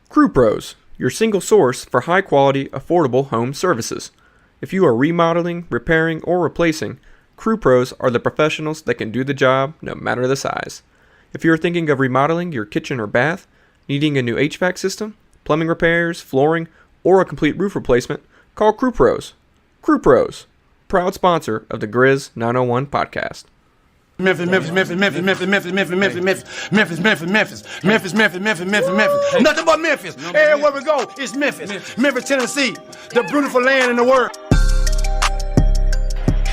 Crew Pros, your single source for high-quality, affordable home services. If you are remodeling, repairing, or replacing, Crew Pros are the professionals that can do the job no matter the size. If you are thinking of remodeling your kitchen or bath, needing a new HVAC system, plumbing repairs, flooring, or a complete roof replacement, call Crew Pros. Crew Pros, proud sponsor of the Grizz 901 podcast. Memphis. Nothing but Memphis. Everywhere we go, it's Memphis. Memphis, Tennessee, the beautiful land in the world.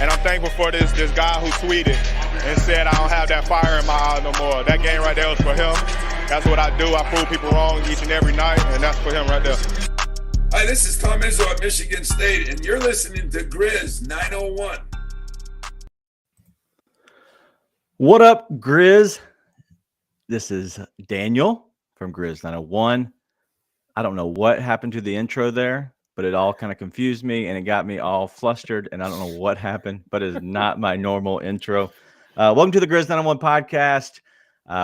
And I'm thankful for this guy who tweeted and said I don't have that fire in my eye no more. That game right there was for him. That's what I do. I prove people wrong each and every night, and that's for him right there. Hi, this is Tom Izzo at Michigan State, and you're listening to Grizz 901. What up, Grizz? This is Daniel from Grizz 901. I don't know what happened to the intro there, but it all kind of confused me and it got me all flustered, and I don't know what happened, but it is not my normal intro. Welcome to the Grizz 901 podcast.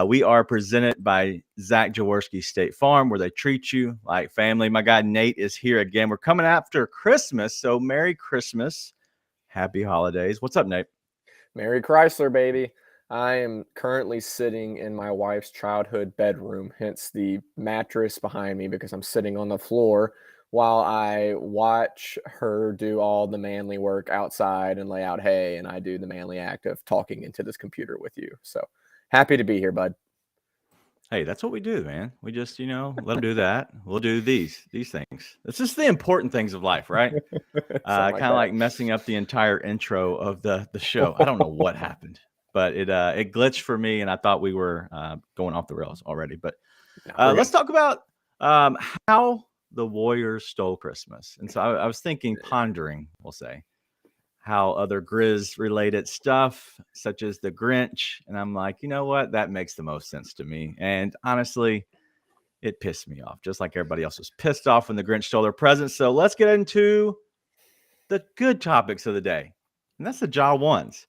We are presented by Zach Jaworski State Farm, where they treat you like family. My guy Nate is here again. We're coming after Christmas, so Merry Christmas. Happy holidays. What's up, Nate? Merry Chrysler, baby. I am currently sitting in my wife's childhood bedroom, hence the mattress behind me, because I'm sitting on the floor while I watch her do all the manly work outside and lay out hay, and I do the manly act of talking into this computer with you. So happy to be here, bud. Hey, that's what we do, man. We just, let them do that. We'll do these things. It's just the important things of life, right? Kind of like messing up the entire intro of the show. I don't know what happened, but it glitched for me, and I thought we were going off the rails already. But let's talk about how the Warriors stole Christmas. And so I was pondering, we'll say, how other Grizz-related stuff, such as the Grinch, and I'm like, you know what? That makes the most sense to me. And honestly, it pissed me off, just like everybody else was pissed off when the Grinch stole their presents. So let's get into the good topics of the day, and that's the Jaw ones.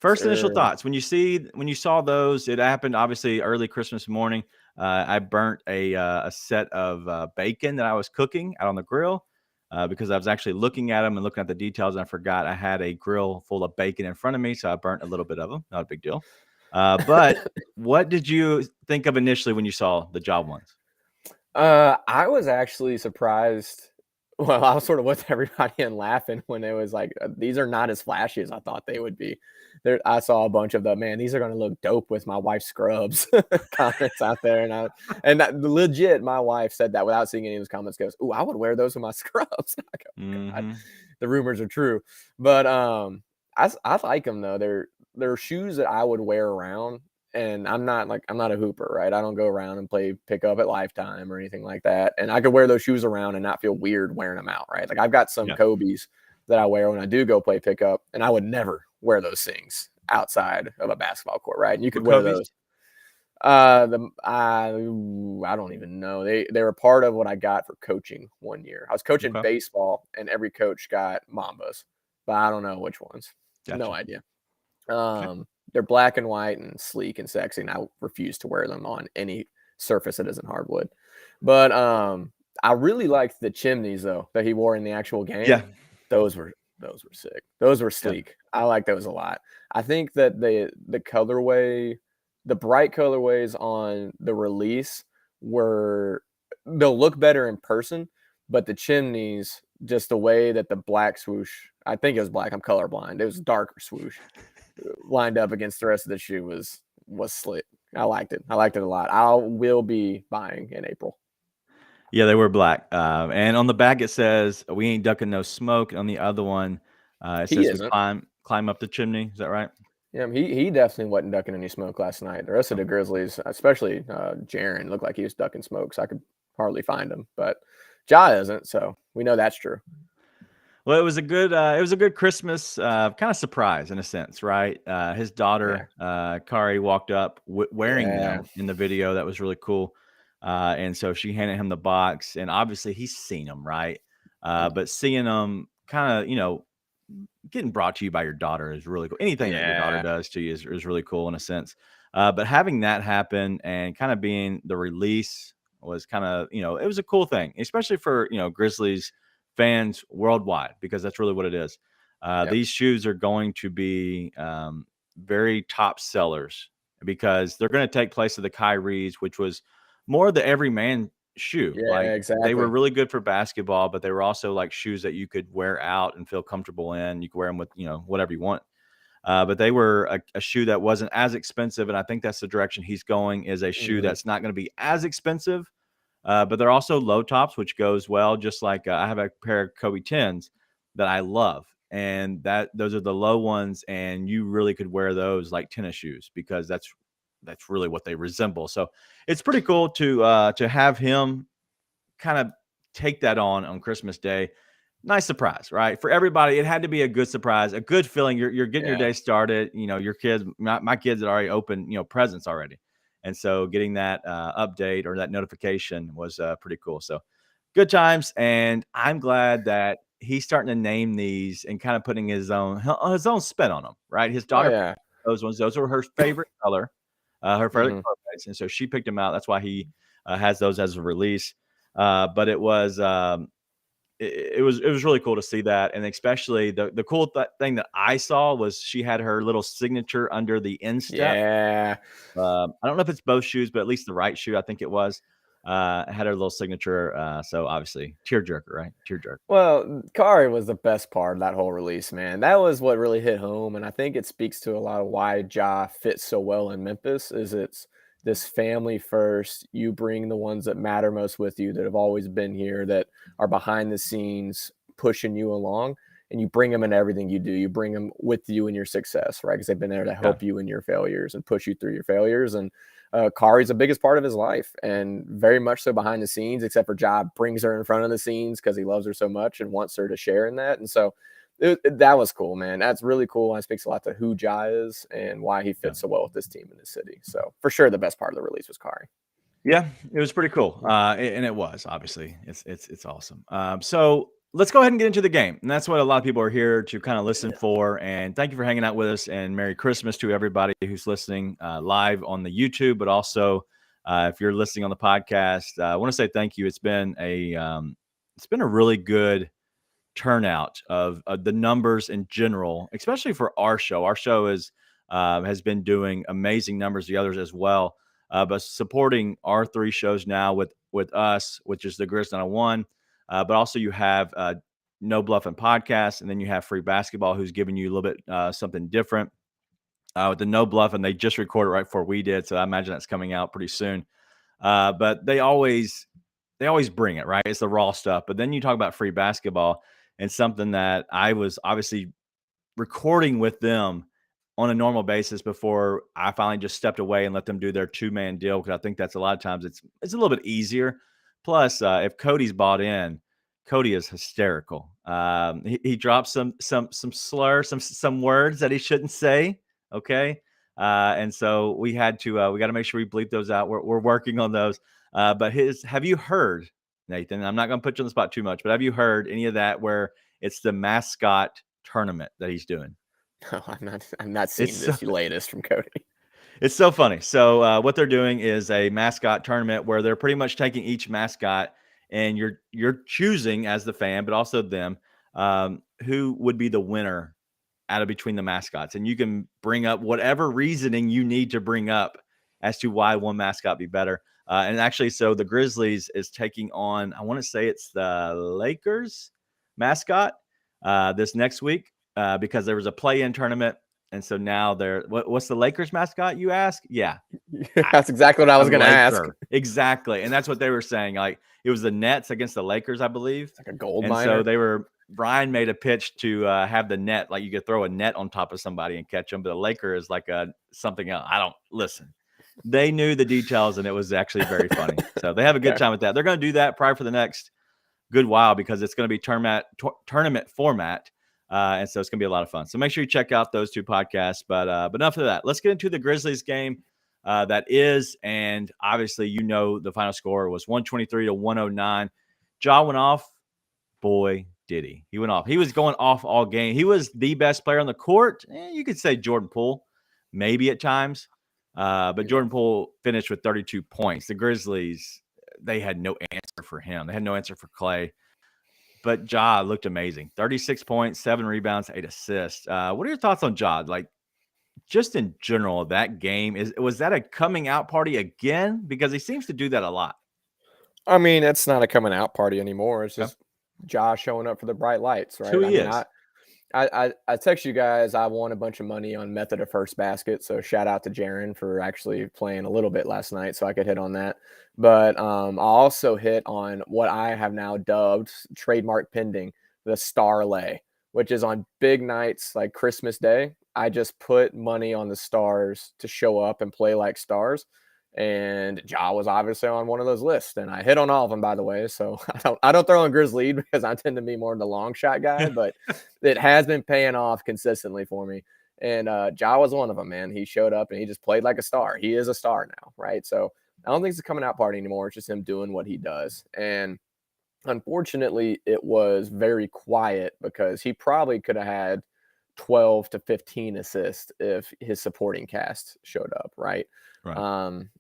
First initial thoughts when you saw those. It happened obviously early Christmas morning. I burnt a set of bacon that I was cooking out on the grill because I was actually looking at them and looking at the details, and I forgot I had a grill full of bacon in front of me, so I burnt a little bit of them. Not a big deal. But what did you think of initially when you saw the job ones? I was actually surprised. Well, I was sort of with everybody and laughing when it was like, these are not as flashy as I thought they would be. I saw a bunch of these are going to look dope with my wife's scrubs comments out there. Legit, my wife said that without seeing any of those comments, goes, "Ooh, I would wear those with my scrubs." I go, God, the rumors are true. But I like them though. They're shoes that I would wear around. And I'm not a hooper, right? I don't go around and play pickup at Lifetime or anything like that. And I could wear those shoes around and not feel weird wearing them out, right? Like I've got some Kobe's that I wear when I do go play pickup, and I would never wear those things outside of a basketball court, right? And you could wear those. I don't even know. They were part of what I got for coaching one year. I was coaching baseball, and every coach got Mambas, but I don't know which ones. Gotcha. No idea. They're black and white and sleek and sexy, and I refuse to wear them on any surface that isn't hardwood. But I really liked the chimneys though that he wore in the actual game. Yeah, those were sick. Those were sleek. Yeah. I like those a lot. I think that the colorway, the bright colorways on the release they'll look better in person, but the chimneys, just the way that the black swoosh, I think it was black. I'm colorblind. It was darker swoosh. Lined up against the rest of the shoe was slick. I liked it. I liked it a lot. I will be buying in April. Yeah, they were black. And on the back it says, "We ain't ducking no smoke." On the other one, it says, climb up the chimney. Is that right? Yeah, he definitely wasn't ducking any smoke last night. The rest of the Grizzlies, especially Jaren, looked like he was ducking smoke, so I could hardly find him. But Ja isn't, so we know that's true. Well, it was a good Christmas kind of surprise in a sense, right? His daughter, Kari, walked up wearing them in the video. That was really cool. And so she handed him the box, and obviously he's seen them, right? But seeing them kind of, getting brought to you by your daughter is really cool. Anything that your daughter does to you is really cool in a sense. But having that happen and kind of being the release was kind of, it was a cool thing, especially for, Grizzlies fans worldwide, because that's really what it is. These shoes are going to be very top sellers because they're going to take place of the Kyries, which was more the everyman shoe. Yeah, Like exactly. they were really good for basketball, but they were also like shoes that you could wear out and feel comfortable in. You could wear them with, whatever you want. But they were a shoe that wasn't as expensive. And I think that's the direction he's going, is a shoe that's not going to be as expensive. But they're also low tops, which goes well. Just like I have a pair of Kobe 10s that I love. And those are the low ones. And you really could wear those like tennis shoes, because that's really what they resemble. So it's pretty cool to have him kind of take that on Christmas Day. Nice surprise, right? For everybody, it had to be a good surprise, a good feeling. You're getting your day started. Your kids, my kids had already opened, presents already. And so getting that update or that notification was pretty cool. So good times. And I'm glad that he's starting to name these and kind of putting his own spin on them, right? His daughter, those were her favorite color, her favorite color base. And so she picked them out. That's why he has those as a release. But it was, it was really cool to see that. And especially the cool thing that I saw was she had her little signature under the instep. Yeah. I don't know if it's both shoes, but at least the right shoe, I think it was, had her little signature. So obviously tearjerker, right? Tearjerker. Well, Kari was the best part of that whole release, man. That was what really hit home. And I think it speaks to a lot of why Ja fits so well in Memphis. Is it's this family first. You bring the ones that matter most with you, that have always been here, that are behind the scenes pushing you along, and you bring them in everything you do. You bring them with you in your success, right? Because they've been there to help you in your failures and push you through your failures. And Kari's the biggest part of his life, and very much so behind the scenes, except for Ja brings her in front of the scenes because he loves her so much and wants her to share in that. And so that was cool, man. That's really cool. And it speaks a lot to who Ja is and why he fits so well with this team in this city. So for sure, the best part of the release was Kari. Yeah, it was pretty cool. And it was, obviously, it's awesome. So let's go ahead and get into the game. And that's what a lot of people are here to kind of listen for. And thank you for hanging out with us, and Merry Christmas to everybody who's listening live on the YouTube, but also if you're listening on the podcast. I want to say thank you. It's been a really good turnout of the numbers in general, especially for our show. Our show has been doing amazing numbers, the others as well. But supporting our three shows now with us, which is the Grizz 901, but also you have No Bluffing Podcast, and then you have Free Basketball, who's giving you a little bit something different. With the No Bluffing, they just recorded right before we did, so I imagine that's coming out pretty soon. But they always bring it, right? It's the raw stuff. But then you talk about Free Basketball, and something that I was obviously recording with them on a normal basis before I finally just stepped away and let them do their 2-man deal, because I think that's a lot of times it's a little bit easier. Plus, if Cody's bought in, Cody is hysterical. He dropped some slur, some words that he shouldn't say. Okay. And so we got to make sure we bleep those out. We're working on those. But have you heard, Nathan? I'm not going to put you on the spot too much, but have you heard any of that where it's the mascot tournament that he's doing? No, I'm not seeing this latest from Cody. It's so funny. So what they're doing is a mascot tournament where they're pretty much taking each mascot, and you're choosing as the fan, but also them, who would be the winner out of between the mascots. And you can bring up whatever reasoning you need to bring up as to why one mascot be better. And actually, so the Grizzlies is taking on, I want to say it's the Lakers mascot this next week. Because there was a play-in tournament, and so now what's the Lakers mascot, you ask? Yeah. That's exactly what I was going to ask. Exactly. And that's what they were saying. Like, it was the Nets against the Lakers, I believe. It's like a gold miner. And so Brian made a pitch to have the net, like you could throw a net on top of somebody and catch them, but the Laker is like something else. Listen. They knew the details, and it was actually very funny. So they have a good time with that. They're going to do that probably for the next good while, because it's going to be tournament format. And so it's going to be a lot of fun. So make sure you check out those two podcasts. But enough of that. Let's get into the Grizzlies game that is. And obviously, the final score was 123-109. Ja went off. Boy, did he. He went off. He was going off all game. He was the best player on the court. You could say Jordan Poole, maybe at times. But Jordan Poole finished with 32 points. The Grizzlies, they had no answer for him. They had no answer for Clay. But Ja looked amazing. 36 points, 7 rebounds, 8 assists. What are your thoughts on Ja? Like, just in general, that game, was that a coming out party again? Because he seems to do that a lot. I mean, it's not a coming out party anymore. It's Okay. just Josh showing up for the bright lights, right? It's who he I mean, is. I text you guys. I won a bunch of money on method of first basket, so shout out to Jaron for actually playing a little bit last night, so I could hit on that. But I also hit on what I have now dubbed trademark pending the star lay, which is on big nights like Christmas Day. I just put money on the stars to show up and play like stars. And Ja was obviously on one of those lists, and I hit on all of them, by the way. So I don't throw in Grizzlies because I tend to be more the long shot guy, but it has been paying off consistently for me. And Ja was one of them, man. He showed up and he just played like a star. He is a star now, right? So I don't think it's a coming out party anymore. It's just him doing what he does. And unfortunately, it was very quiet because he probably could have had 12 to 15 assists if his supporting cast showed up, right? Right.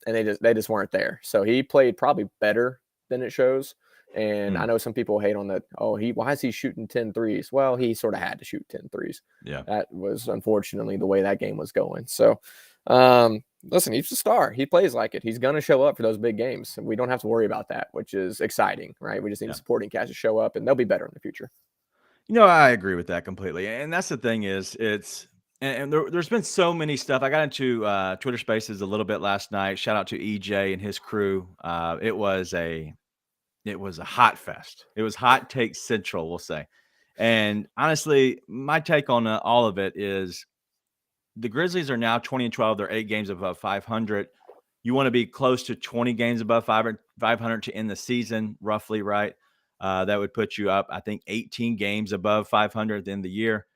And they just weren't there. So he played probably better than it shows. And I know some people hate on that. Oh, why is he shooting 10 threes? Well, he sort of had to shoot 10 threes. Yeah. That was unfortunately the way that game was going. So listen, he's a star. He plays like it. He's going to show up for those big games. We don't have to worry about that, which is exciting, right? We just need a supporting cast to show up and they'll be better in the future. I agree with that completely. And that's the thing is there's been so many stuff. I got into Twitter Spaces a little bit last night. Shout out to EJ and his crew. It was a hot fest. It was hot take central, we'll say. And honestly, my take on all of it is the Grizzlies are now 20-12. They're 8 games above 500. You want to be close to 20 games above 500 to end the season, roughly, right? That would put you up, I think, 18 games above 500 at the end of the year.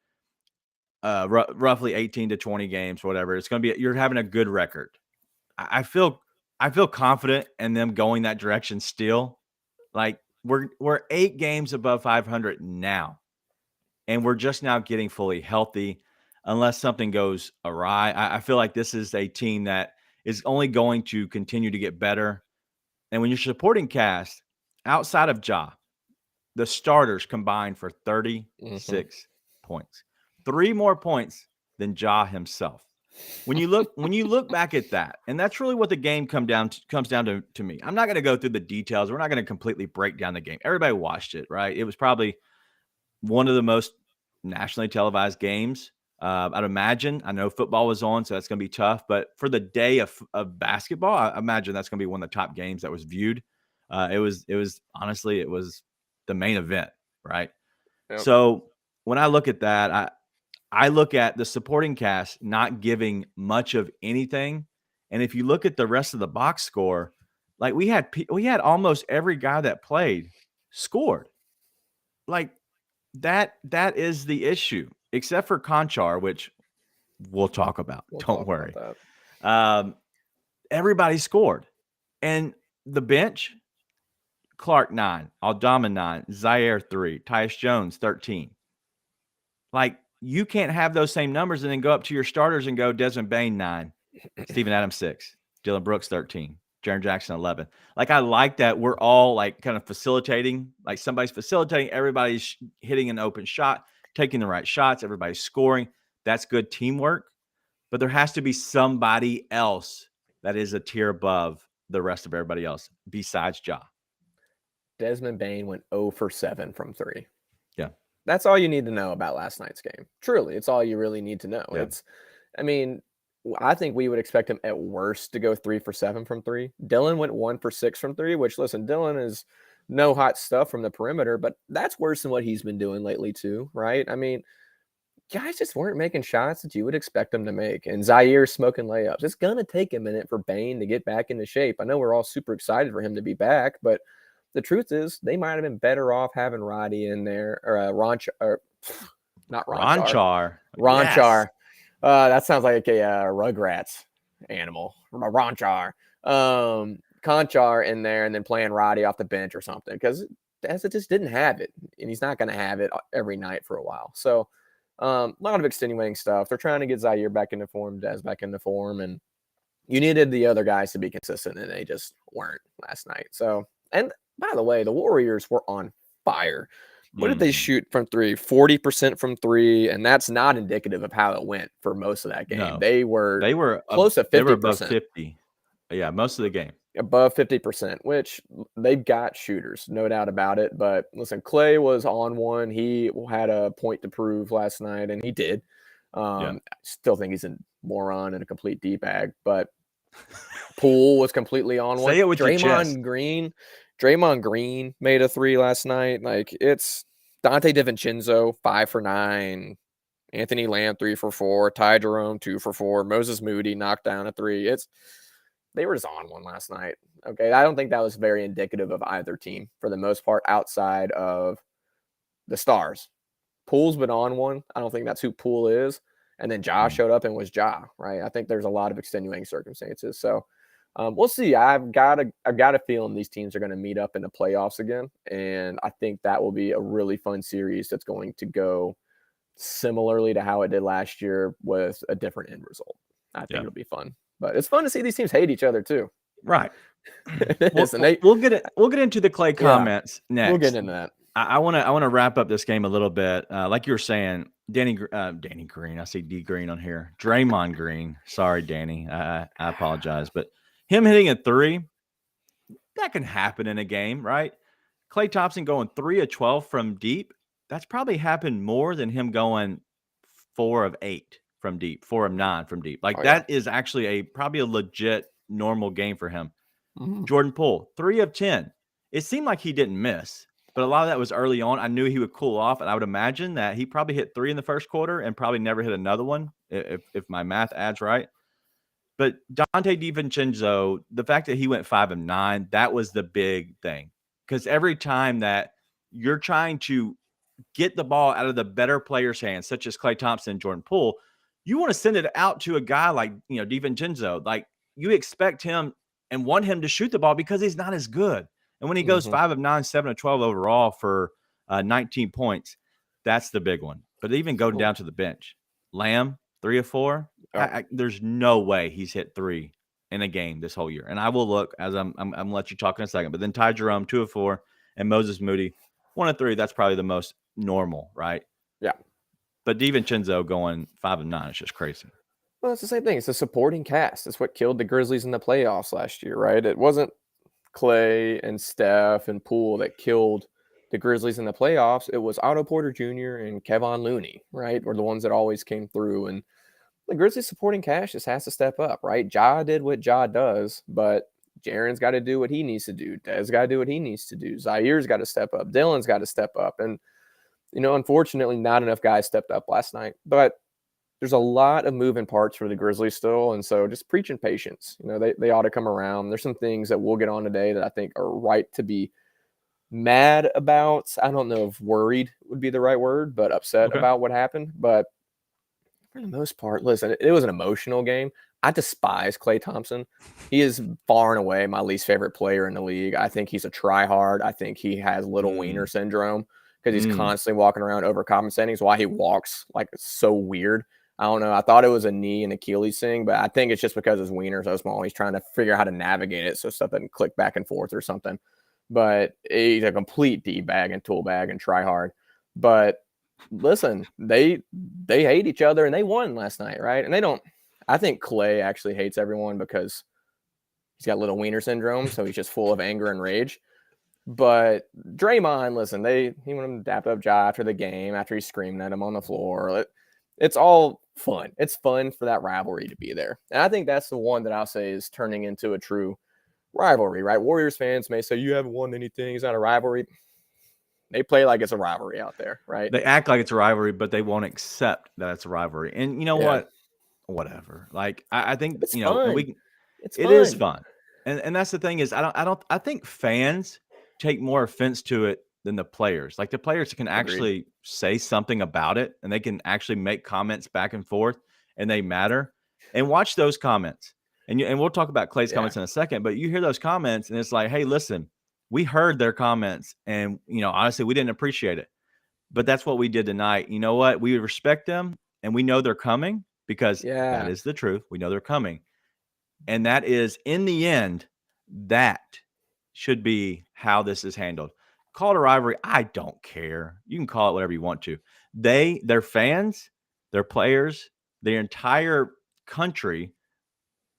Roughly 18 to 20 games, whatever. It's going to be, you're having a good record. I feel confident in them going that direction still. Like we're 8 games above 500 now, and we're just now getting fully healthy. Unless something goes awry, I feel like this is a team that is only going to continue to get better. And when you're supporting cast outside of Ja, the starters combined for 36 points, 3 more points than Ja himself. When you look back at that, and that's really what the game comes down to me. I'm not going to go through the details. We're not going to completely break down the game. Everybody watched it, right? It was probably one of the most nationally televised games. I'd imagine. I know football was on, so that's going to be tough. But for the day of basketball, I imagine that's going to be one of the top games that was viewed. It was honestly, it was the main event, right? Yep. So when I look at that, I look at the supporting cast not giving much of anything. And if you look at the rest of the box score, like we had almost every guy that played scored. Like that is the issue, except for Conchar, which we'll talk about. Don't worry. Everybody scored. And the bench, Clark 9, Aldama 9, Zaire 3, Tyus Jones 13. Like, you can't have those same numbers and then go up to your starters and go Desmond Bane 9, Steven Adams 6, Dylan Brooks 13, Jaren Jackson 11. Like, I like that we're all like kind of facilitating, like somebody's facilitating, everybody's hitting an open shot, taking the right shots, everybody's scoring. That's good teamwork. But there has to be somebody else that is a tier above the rest of everybody else besides Ja. Desmond Bane went 0 for 7 from 3. Yeah. That's all you need to know about last night's game. Truly, it's all you really need to know. Yeah. I think we would expect him at worst to go 3 for 7 from 3. Dylan went 1 for 6 from 3, which, listen, Dylan is no hot stuff from the perimeter, but that's worse than what he's been doing lately too, right? I mean, guys just weren't making shots that you would expect them to make. And Zaire smoking layups. It's going to take a minute for Bane to get back into shape. I know we're all super excited for him to be back, but the truth is they might have been better off having Roddy in there or Ronchar. Yes. That sounds like a Rugrats animal. Ronchar. Conchar in there and then playing Roddy off the bench or something because it just didn't have it. And he's not going to have it every night for a while. So a lot of extenuating stuff. They're trying to get Zaire back into form, Des back into form, and you needed the other guys to be consistent, and they just weren't last night. So And by the way, the Warriors were on fire. What did they Mhm. shoot from three? 40% from three, and that's not indicative of how it went for most of that game. No. They were They were close to above 50%, 50. Yeah, most of the game. above 50%, which they've got shooters, no doubt about it. But listen, Clay was on one. He had a point to prove last night, and he did. Yeah. I still think he's a moron and a complete D-bag, but Poole was completely on one. Say it with your chest. Draymond Green made a three last night. Like, it's Dante DiVincenzo, 5 for 9. Anthony Lamb, 3 for 4. Ty Jerome, 2 for 4. Moses Moody knocked down a 3. They were just on one last night. Okay. I don't think that was very indicative of either team for the most part, outside of the stars. Poole's been on one. I don't think that's who Poole is. And then Ja showed up and was Ja, right? I think there's a lot of extenuating circumstances. So we'll see. I've got a feeling these teams are going to meet up in the playoffs again, and I think that will be a really fun series that's going to go similarly to how it did last year with a different end result. I think it'll be fun, but it's fun to see these teams hate each other too. Right. Listen, we'll get into the Clay comments next. We'll get into that. I want to wrap up this game a little bit. Like you were saying, Danny Green. I see D Green on here. Draymond Green. Sorry, Danny. I apologize, but him hitting a three, that can happen in a game, right? Klay Thompson going 3 of 12 from deep. That's probably happened more than him going 4 of 8 from deep, 4 of 9 from deep. Like that is actually probably a legit normal game for him. Mm-hmm. Jordan Poole, 3 of 10. It seemed like he didn't miss, but a lot of that was early on. I knew he would cool off, and I would imagine that he probably hit 3 in the first quarter and probably never hit another one if my math adds right. But Dante DiVincenzo, the fact that he went 5 of 9, that was the big thing. Because every time that you're trying to get the ball out of the better players' hands, such as Klay Thompson and Jordan Poole, you want to send it out to a guy like, DiVincenzo. Like, you expect him and want him to shoot the ball because he's not as good. And when he goes 5 of 9, 7 of 12 overall for 19 points, that's the big one. But even going down to the bench, Lamb, 3 of 4. There's no way he's hit 3 in a game this whole year. And I will look as I'm going to let you talk in a second. But then Ty Jerome, 2 of 4, and Moses Moody, 1 of 3. That's probably the most normal, right? Yeah. But DiVincenzo going 5 of 9 is just crazy. Well, it's the same thing. It's a supporting cast. It's what killed the Grizzlies in the playoffs last year, right? It wasn't Clay and Steph and Poole that killed the Grizzlies in the playoffs. It was Otto Porter Jr. and Kevon Looney, right? Were the ones that always came through. And the Grizzlies supporting cast just has to step up, right? Ja did what Ja does, but Jaren's got to do what he needs to do. Dez got to do what he needs to do. Zaire's got to step up. Dylan's got to step up. And, unfortunately, not enough guys stepped up last night. But there's a lot of moving parts for the Grizzlies still. And so just preaching patience. They ought to come around. There's some things that we'll get on today that I think are right to be mad about. I don't know if worried would be the right word, but upset about what happened. But for the most part, listen, it was an emotional game. I despise Klay Thompson. He is far and away my least favorite player in the league. I think he's a try-hard. I think he has little wiener syndrome because he's constantly walking around overcompensating. It's why he walks like so weird. I don't know. I thought it was a knee and Achilles thing, but I think it's just because his wiener's so small. He's trying to figure out how to navigate it so stuff doesn't click back and forth or something. But he's a complete D-bag and tool bag and try-hard. But listen, they hate each other and they won last night, right? And I think Clay actually hates everyone because he's got little wiener syndrome, so he's just full of anger and rage. But Draymond, listen, he wanted to dap up Ja after the game, after he's screaming at him on the floor. It's all fun. It's fun for that rivalry to be there. And I think that's the one that I'll say is turning into a true rivalry, right? Warriors fans may say, you haven't won anything. It's not a rivalry. They play like it's a rivalry out there, right? They act like it's a rivalry, but they won't accept that it's a rivalry. And you know what? Whatever. Like I think it's fun. It is fun. And that's the thing is I think fans take more offense to it than the players. Like the players can actually say something about it and they can actually make comments back and forth and they matter. And watch those comments. And we'll talk about Clay's comments in a second, but you hear those comments and it's like, hey, listen, we heard their comments and, honestly, we didn't appreciate it. But that's what we did tonight. You know what? We respect them and we know they're coming because that is the truth. We know they're coming. And that is, in the end, that should be how this is handled. Call it a rivalry. I don't care. You can call it whatever you want to. Their fans, their players, their entire country,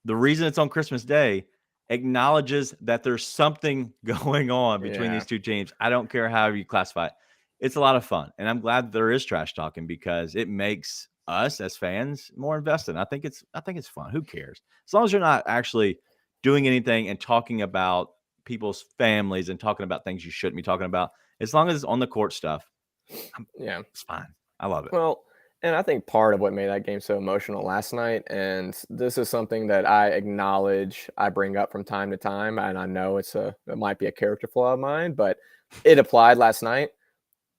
the reason it's on Christmas Day acknowledges that there's something going on between these two teams. I don't care how you classify it. It's a lot of fun. And I'm glad there is trash talking because it makes us as fans more invested. I think it's fun. Who cares? As long as you're not actually doing anything and talking about people's families and talking about things you shouldn't be talking about. As long as it's on the court stuff, it's fine. I love it. Well, and I think part of what made that game so emotional last night, and this is something that I acknowledge, I bring up from time to time, and I know it might be a character flaw of mine, but it applied last night.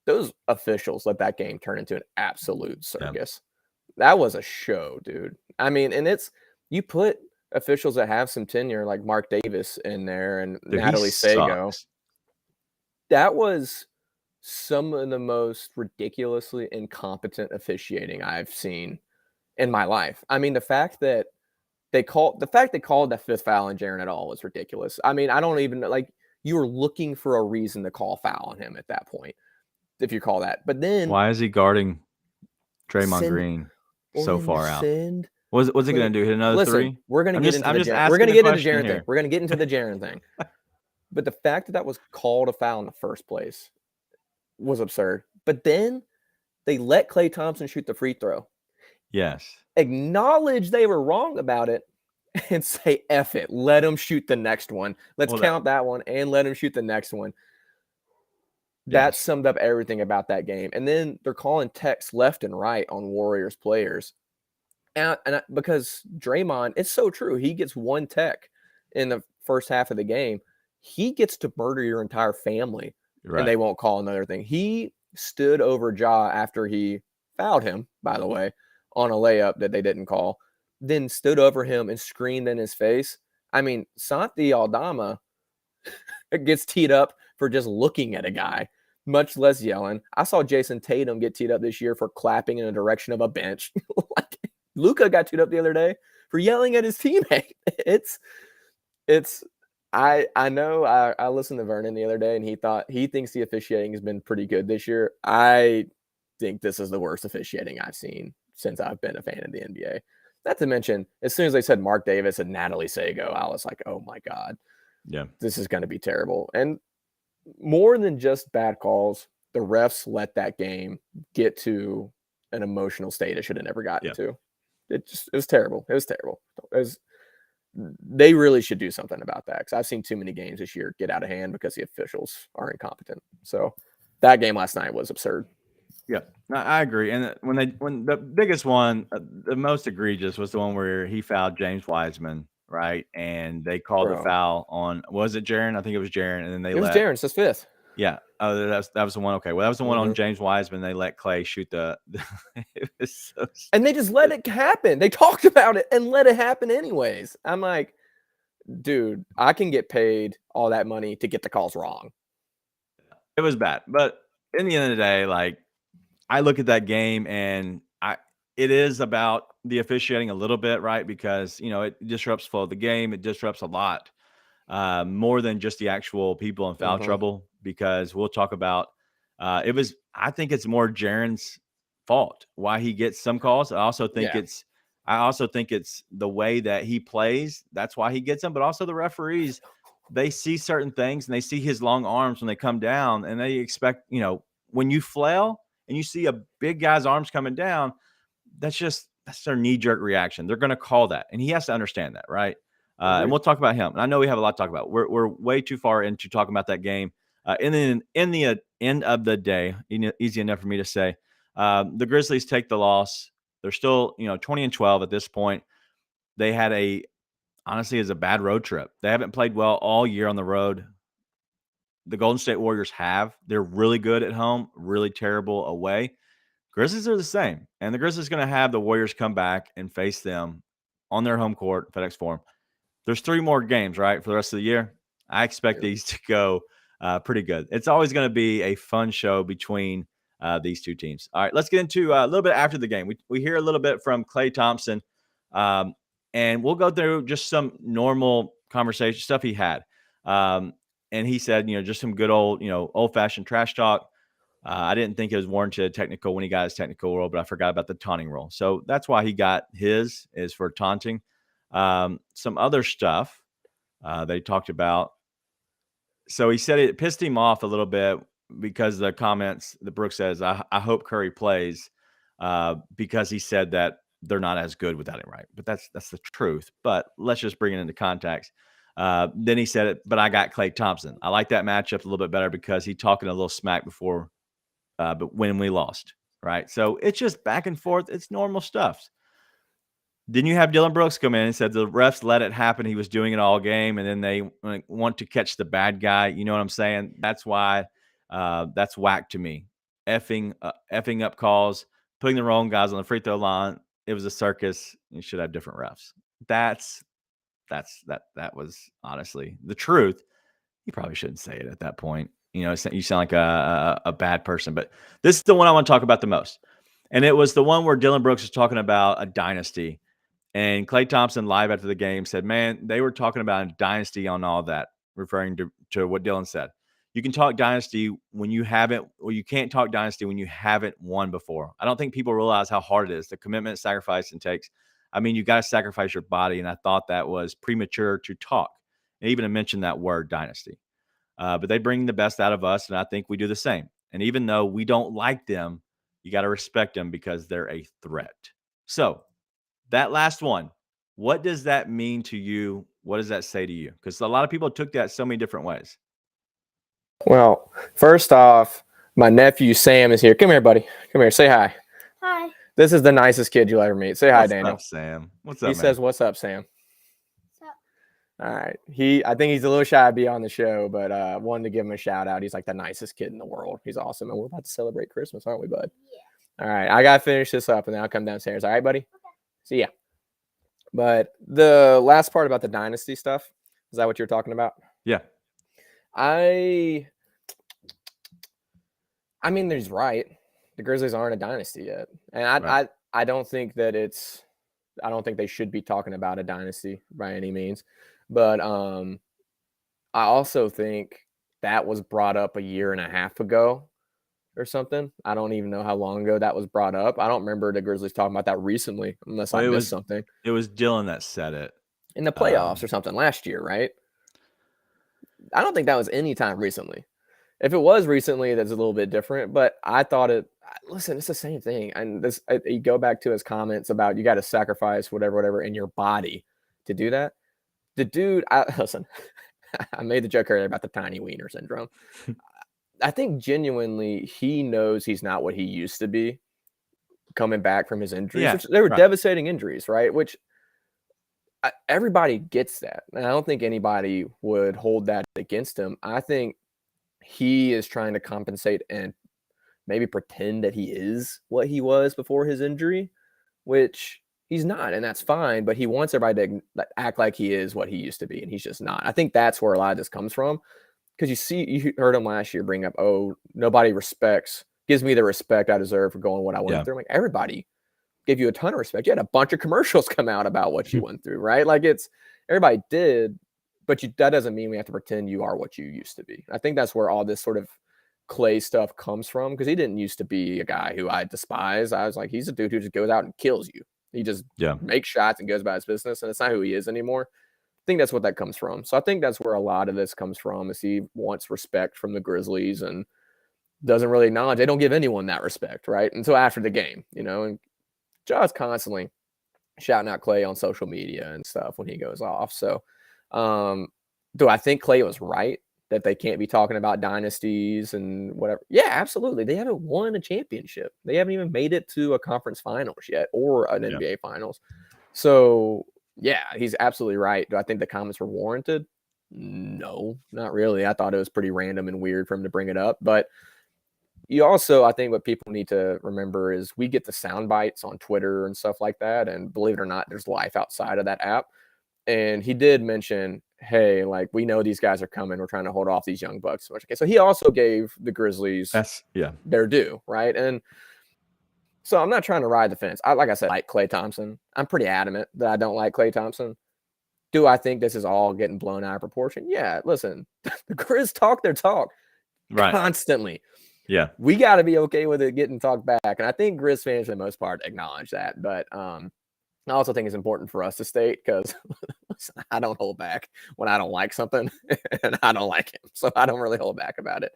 Those officials let that game turn into an absolute circus. That was a show, dude. I mean, and you put officials that have some tenure like Mark Davis in there and Natalie Sago. That was some of the most ridiculously incompetent officiating I've seen in my life. I mean, the fact they called that fifth foul on Jaren at all was ridiculous. I mean, I don't even you were looking for a reason to call foul on him at that point, if you call that. But then why is he guarding Draymond Green so far out? What's he going to do? Hit another three? We're going to get into the Jaren thing. We're going to get into the Jaren thing. But the fact that was called a foul in the first place was absurd. But then they let Klay Thompson shoot the free throw. Yes. Acknowledge they were wrong about it and say, F it. Let him shoot the next one. Let's count that one and let him shoot the next one. That summed up everything about that game. And then they're calling techs left and right on Warriors players. And because Draymond, it's so true. He gets one tech in the first half of the game. He gets to murder your entire family, and they won't call another thing. He stood over Ja after he fouled him, by the way, on a layup that they didn't call, then stood over him and screamed in his face. I mean, Santi Aldama gets teed up for just looking at a guy, much less yelling. I saw Jason Tatum get teed up this year for clapping in the direction of a bench. Luka got teed up the other day for yelling at his teammate. I know I listened to Vernon the other day, and he thinks the officiating has been pretty good this year. I think this is the worst officiating I've seen since I've been a fan of the NBA. Not to mention, as soon as they said Mark Davis and Natalie Sago, I was like, oh my God. Yeah. This is going to be terrible. And more than just bad calls, the refs let that game get to an emotional state it should have never gotten to. It was terrible. It was terrible. They really should do something about that, because I've seen too many games this year get out of hand because the officials are incompetent. So that game last night was absurd. Yeah, no, I agree. And when the biggest one, the most egregious was the one where he fouled James Wiseman, right? And they called the foul on, was it Jaren? I think it was Jaren. And then it was Jaren. It's his fifth. Yeah. Oh, that was the one. Okay. Well, that was the one on James Wiseman. They let Klay shoot it was so stupid. And they just let it happen. They talked about it and let it happen anyways. I'm like, dude, I can get paid all that money to get the calls wrong. It was bad. But in the end of the day, I look at that game and it is about the officiating a little bit, right? Because, it disrupts flow of the game. It disrupts a lot more than just the actual people in foul trouble, because we'll talk about I think it's more Jaren's fault why he gets some calls. I also think it's the way that he plays. That's why he gets them. But also the referees, they see certain things and they see his long arms when they come down, and they expect, when you flail and you see a big guy's arms coming down, that's their knee-jerk reaction. They're going to call that, and he has to understand that, right? And we'll talk about him. And I know we have a lot to talk about. We're way too far into talking about that game. And then in the end of the day, easy enough for me to say, the Grizzlies take the loss. They're still, 20-12 at this point. They had honestly, is a bad road trip. They haven't played well all year on the road. The Golden State Warriors have. They're really good at home, really terrible away. Grizzlies are the same. And the Grizzlies are going to have the Warriors come back and face them on their home court, FedEx Forum. There's 3 more games, right, for the rest of the year. I expect these to go pretty good. It's always going to be a fun show between these two teams. All right, let's get into a little bit after the game. We hear a little bit from Klay Thompson, and we'll go through just some normal conversation stuff he had. And he said, just some good old fashioned trash talk. I didn't think it was warranted technical when he got his technical rule, but I forgot about the taunting rule. So that's why he got his, is for taunting. Some other stuff they talked about. So he said it pissed him off a little bit because of the comments that Brooks says, I hope Curry plays, because he said that they're not as good without him, right? But that's the truth. But let's just bring it into context. Then he said it, but I got Klay Thompson. I like that matchup a little bit better because he talking a little smack before, but when we lost, right? So it's just back and forth. It's normal stuff. Then you have Dylan Brooks come in and said the refs let it happen. He was doing it all game, and then they want to catch the bad guy. You know what I'm saying? That's why that's whack to me. Effing up calls, putting the wrong guys on the free throw line. It was a circus. You should have different refs. That was honestly the truth. You probably shouldn't say it at that point. You sound like a bad person. But this is the one I want to talk about the most. And it was the one where Dylan Brooks was talking about a dynasty. And Klay Thompson live after the game said, man, they were talking about a dynasty on all that, referring to what Dylan said. You can talk dynasty when you haven't, or you can't talk dynasty when you haven't won before. I don't think people realize how hard it is, the commitment, sacrifice it takes. I mean, you got to sacrifice your body. And I thought that was premature to talk, and even to mention that word dynasty. But they bring the best out of us, and I think we do the same. And even though we don't like them, you got to respect them because they're a threat. So that last one, what does that mean to you? What does that say to you? Because a lot of people took that so many different ways. Well, first off, my nephew Sam is here. Come here, buddy. Come here. Say hi. Hi. This is the nicest kid you'll ever meet. Say hi, Daniel. What's up, Sam? What's up, He man? says, "What's up, Sam?" What's up? All right. I think he's a little shy to be on the show, but wanted to give him a shout out. He's like the nicest kid in the world. He's awesome. And we're about to celebrate Christmas, aren't we, bud? Yeah. All right. I got to finish this up and then I'll come downstairs. All right, buddy? Okay. See ya. But the last part about the dynasty stuff, is that what you're talking about? Yeah. I mean, he's right. The Grizzlies aren't a dynasty yet. And I don't think that I don't think they should be talking about a dynasty by any means. But I also think that was brought up a year and a half ago or something. I don't even know how long ago that was brought up. I don't remember the Grizzlies talking about that recently, unless I missed something. It was Dylan that said it. In the playoffs or something last year, right? I don't think that was any time recently. If it was recently, that's a little bit different. But I thought listen, it's the same thing. And you go back to his comments about you got to sacrifice whatever in your body to do that. The dude, listen, I made the joke earlier about the tiny wiener syndrome. I think genuinely he knows he's not what he used to be coming back from his injuries. Yeah, Which they were right. devastating injuries, right? Which everybody gets that. And I don't think anybody would hold that against him. I think he is trying to compensate and maybe pretend that he is what he was before his injury, which he's not, and that's fine. But he wants everybody to act like he is what he used to be, and he's just not. I think that's where a lot of this comes from, because you heard him last year bring up, oh, nobody gives me the respect I deserve for going what I went through. I'm like, everybody gave you a ton of respect. You had a bunch of commercials come out about what you went through, right? Like everybody did, but that doesn't mean we have to pretend you are what you used to be. I think that's where all this sort of Klay stuff comes from, because he didn't used to be a guy who I despise. I was like, he's a dude who just goes out and kills you. He just makes shots and goes about his business, and it's not who he is anymore. I think that's what that comes from. So I think that's where a lot of this comes from, is he wants respect from the Grizzlies and doesn't really acknowledge they don't give anyone that respect, right? Until after the game, and Ja's constantly shouting out Klay on social media and stuff when he goes off. So do I think Klay was right that they can't be talking about dynasties and whatever? Yeah, absolutely. They haven't won a championship. They haven't even made it to a conference finals yet, or an NBA finals. So yeah, he's absolutely right. Do I think the comments were warranted? No, not really. I thought it was pretty random and weird for him to bring it up. But you also, I think what people need to remember is we get the sound bites on Twitter and stuff like that. And believe it or not, there's life outside of that app. And he did mention, hey, like, we know these guys are coming. We're trying to hold off these young bucks. Okay, so he also gave the Grizzlies their due, right? And so I'm not trying to ride the fence. Like I said, I like Klay Thompson. I'm pretty adamant that I don't like Klay Thompson. Do I think this is all getting blown out of proportion? Yeah, listen, the Grizz talk their talk constantly. Yeah. We got to be okay with it getting talked back. And I think Grizz fans, for the most part, acknowledge that. But I also think it's important for us to state, because I don't hold back when I don't like something, and I don't like him. So I don't really hold back about it.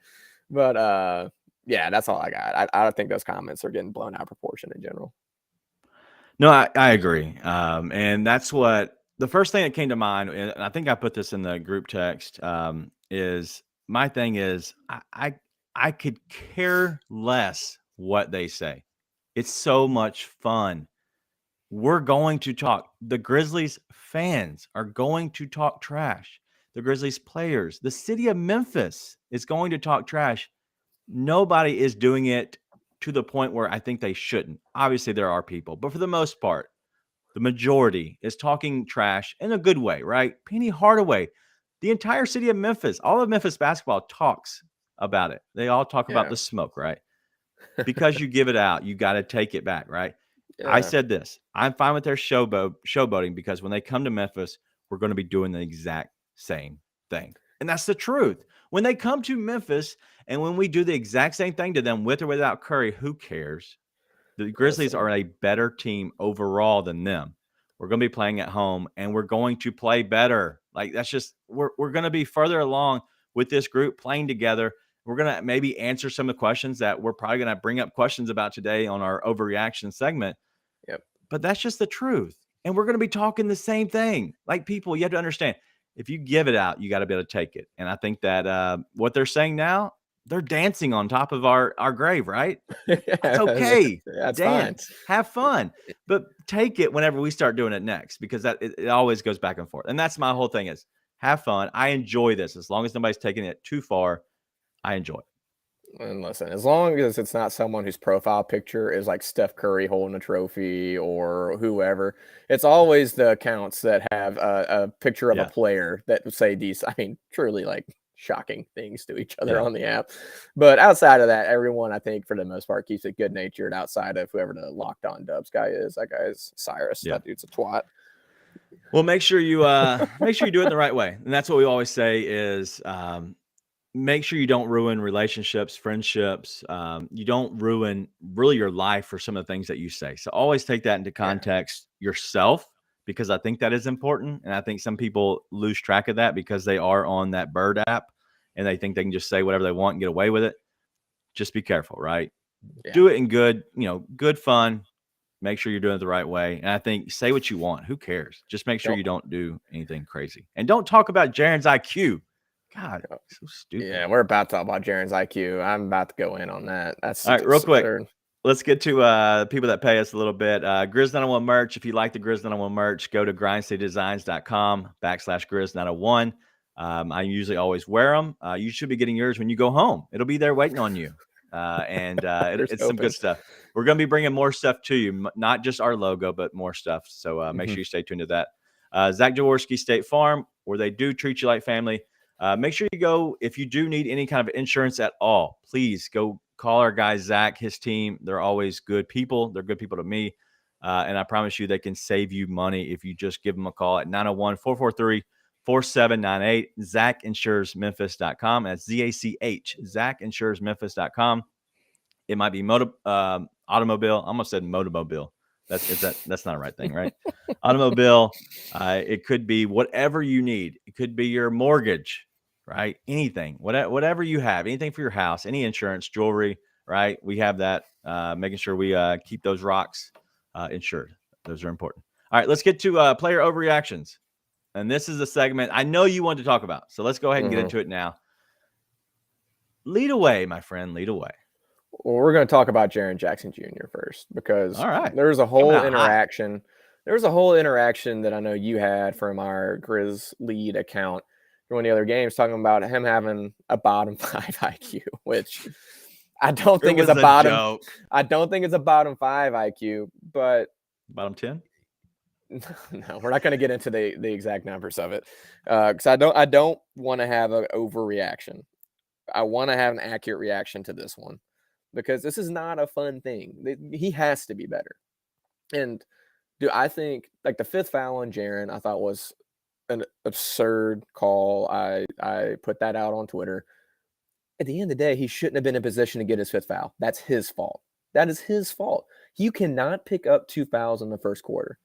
But yeah, that's all I got. I think those comments are getting blown out of proportion in general. No, I agree. And that's what the first thing that came to mind, and I think I put this in the group text, is my thing is I could care less what they say. It's so much fun. We're going to talk. The Grizzlies fans are going to talk trash. The Grizzlies players, the city of Memphis is going to talk trash. Nobody is doing it to the point where I think they shouldn't. Obviously, there are people, but for the most part, the majority is talking trash in a good way, right? Penny Hardaway, the entire city of Memphis, all of Memphis basketball talks about it. They all talk about the smoke, right? Because you give it out, you got to take it back, right? I said this. I'm fine with their showboating, because when they come to Memphis, we're going to be doing the exact same thing. And that's the truth. When they come to Memphis and when we do the exact same thing to them with or without Curry, who cares? The Grizzlies are a better team overall than them. We're going to be playing at home, and we're going to play better. Like, that's just, we're going to be further along with this group playing together. We're going to maybe answer some of the questions that we're probably going to bring up questions about today on our overreaction segment. Yep. But that's just the truth. And we're going to be talking the same thing. Like, people, you have to understand, if you give it out, you got to be able to take it. And I think that what they're saying now, they're dancing on top of our grave, right? That's okay. That's dance, fine. have fun, but take it whenever we start doing it next, because that it always goes back and forth. And that's my whole thing, is have fun. I enjoy this. As long as nobody's taking it too far, I enjoy it. And listen, as long as it's not someone whose profile picture is like Steph Curry holding a trophy or whoever, it's always the accounts that have a picture of a player that say these, I mean, truly like shocking things to each other on the app. But outside of that, everyone, I think, for the most part, keeps it good natured, outside of whoever the Locked On Dubs guy is. That guy is Cyrus. That dude's a twat. Well, make sure you do it in the right way. And that's what we always say is, make sure you don't ruin relationships, friendships. You don't ruin really your life for some of the things that you say. So always take that into context yourself, because I think that is important. And I think some people lose track of that because they are on that Bird app and they think they can just say whatever they want and get away with it. Just be careful, right? Yeah. Do it in good fun. Make sure you're doing it the right way. And I think say what you want. Who cares? Just make sure you don't do anything crazy. And don't talk about Jaren's IQ. God, so stupid. Yeah, we're about to talk about Jaren's IQ. I'm about to go in on that. That's all right. Real quick, let's get to people that pay us a little bit. Grizz901 merch. If you like the Grizz901 merch, go to grindcitydesigns.com/Grizz901. I usually always wear them. You should be getting yours when you go home. It'll be there waiting on you. It's some good stuff. We're going to be bringing more stuff to you, not just our logo, but more stuff. So make sure you stay tuned to that. Zach Jaworski, State Farm, where they do treat you like family. Make sure you go, if you do need any kind of insurance at all, please go call our guy, Zach, his team. They're always good people. They're good people to me. And I promise you they can save you money if you just give them a call at 901-443-4798, ZachInsuresMemphis.com. That's ZACH, ZachInsuresMemphis.com. It might be automobile. I almost said motomobile. That's not the right thing, right? Automobile. It could be whatever you need. It could be your mortgage, right? Anything, whatever you have, anything for your house, any insurance, jewelry, right? We have that. Making sure we keep those rocks insured. Those are important. All right, let's get to player overreactions. And this is a segment I know you want to talk about. So let's go ahead and get into it now. Lead away, my friend. Lead away. Well, we're going to talk about Jaren Jackson Jr. first, because there's a whole interaction. Hot. There was a whole interaction that I know you had from our Grizz lead account from one of the other games, talking about him having a bottom 5 IQ, which I don't think is a bottom. Joke. I don't think it's a bottom 5 IQ, but bottom 10. No, we're not going to get into the exact numbers of it, because I don't want to have an overreaction. I want to have an accurate reaction to this one, because this is not a fun thing. He has to be better. And I think like the 5th foul on Jaren, I thought was an absurd call. I put that out on Twitter. At the end of the day, he shouldn't have been in position to get his 5th foul. That's his fault. That is his fault. You cannot pick up 2 fouls in the first quarter.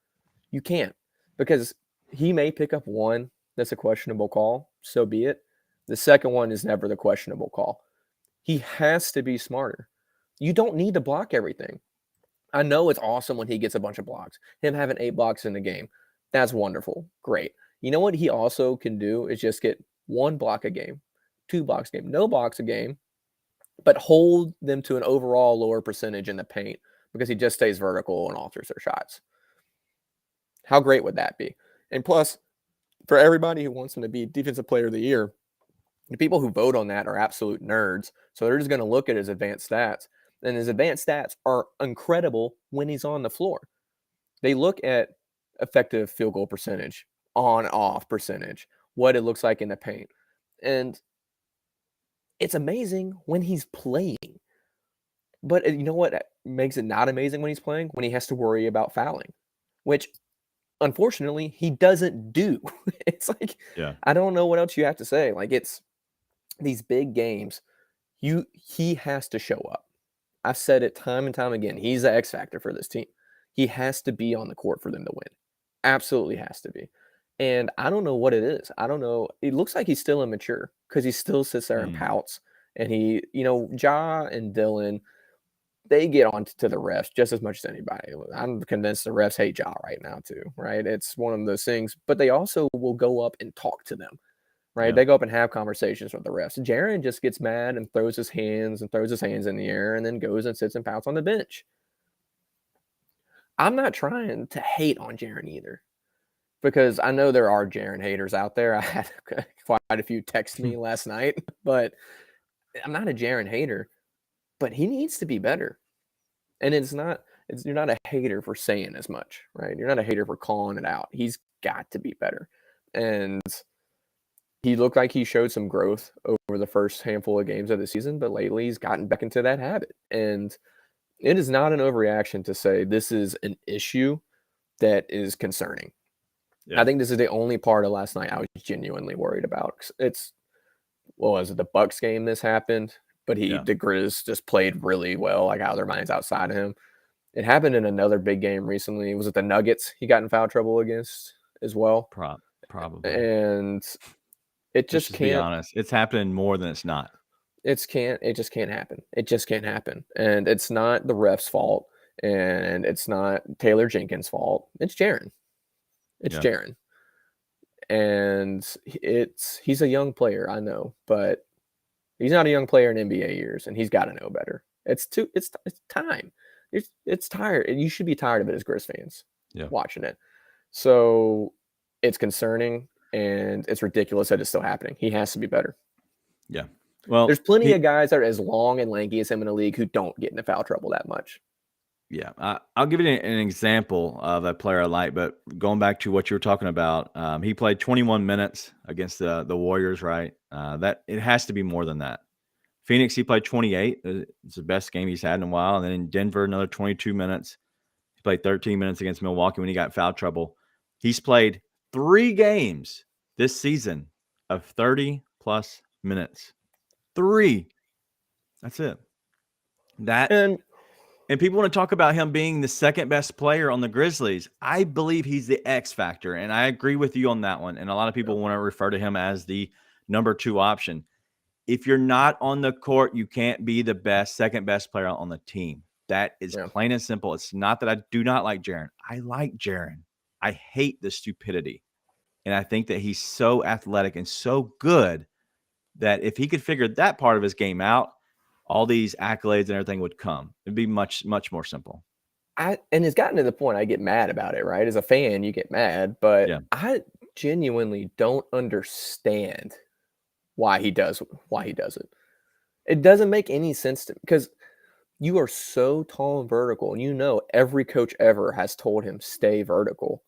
You can't, because he may pick up one that's a questionable call. So be it. The second one is never the questionable call. He has to be smarter. You don't need to block everything. I know it's awesome when he gets a bunch of blocks. Him having 8 blocks in the game, that's wonderful. Great. You know what he also can do is just get 1 block a game, 2 blocks a game, no blocks a game, but hold them to an overall lower percentage in the paint because he just stays vertical and alters their shots. How great would that be? And plus, for everybody who wants him to be Defensive Player of the Year, the people who vote on that are absolute nerds. So they're just going to look at his advanced stats. And his advanced stats are incredible when he's on the floor. They look at effective field goal percentage, on-off percentage, what it looks like in the paint. And it's amazing when he's playing. But you know what makes it not amazing when he's playing? When he has to worry about fouling, which unfortunately he doesn't do. It's like, I don't know what else you have to say. Like, it's these big games, he has to show up. I've said it time and time again. He's the X factor for this team. He has to be on the court for them to win. Absolutely has to be. And I don't know what it is. I don't know. It looks like he's still immature because he still sits there and pouts. And he, Ja and Dylan, they get on to the refs just as much as anybody. I'm convinced the refs hate Ja right now too, right? It's one of those things. But they also will go up and talk to them, right? They go up and have conversations with the refs. Jaren just gets mad and throws his hands in the air and then goes and sits and pouts on the bench. I'm not trying to hate on Jaren either, because I know there are Jaren haters out there. I had quite a few text me last night, but I'm not a Jaren hater, but he needs to be better. And you're not a hater for saying as much, right? You're not a hater for calling it out. He's got to be better. And he looked like he showed some growth over the first handful of games of the season, but lately he's gotten back into that habit. And it is not an overreaction to say this is an issue that is concerning. I think this is the only part of last night I was genuinely worried about. Was it the Bucks game this happened? But the Grizz just played really well, like out of their minds outside of him. It happened in another big game recently. Was it the Nuggets he got in foul trouble against as well? Probably. And it just can't. Be honest, it's happening more than it's not. It just can't happen. It just can't happen. And it's not the ref's fault. And it's not Taylor Jenkins' fault. It's Jaren. Jaren. And he's a young player, I know, but he's not a young player in NBA years, and he's got to know better. It's time. It's tired. You should be tired of it as Grizz fans watching it. So it's concerning, and it's ridiculous that it's still happening. He has to be better. Yeah. Well, there's plenty of guys that are as long and lanky as him in the league who don't get into foul trouble that much. Yeah, I'll give you an example of a player I like, but going back to what you were talking about, he played 21 minutes against the Warriors, right? That it has to be more than that. Phoenix, he played 28. It's the best game he's had in a while. And then in Denver, another 22 minutes. He played 13 minutes against Milwaukee when he got foul trouble. He's played 3 games this season of 30-plus minutes. 3. That's it. And people want to talk about him being the second best player on the Grizzlies. I believe he's the X factor, and I agree with you on that one. And a lot of people want to refer to him as the number 2 option. If you're not on the court, you can't be the second best player on the team. That is plain and simple. It's not that I do not like Jaren. I like Jaren. I hate the stupidity. And I think that he's so athletic and so good that if he could figure that part of his game out, all these accolades and everything would come. It'd be much, much more simple. And it's gotten to the point I get mad about it, right? As a fan, you get mad, but I genuinely don't understand why he does it. It doesn't make any sense to me, because you are so tall and vertical, and every coach ever has told him stay vertical.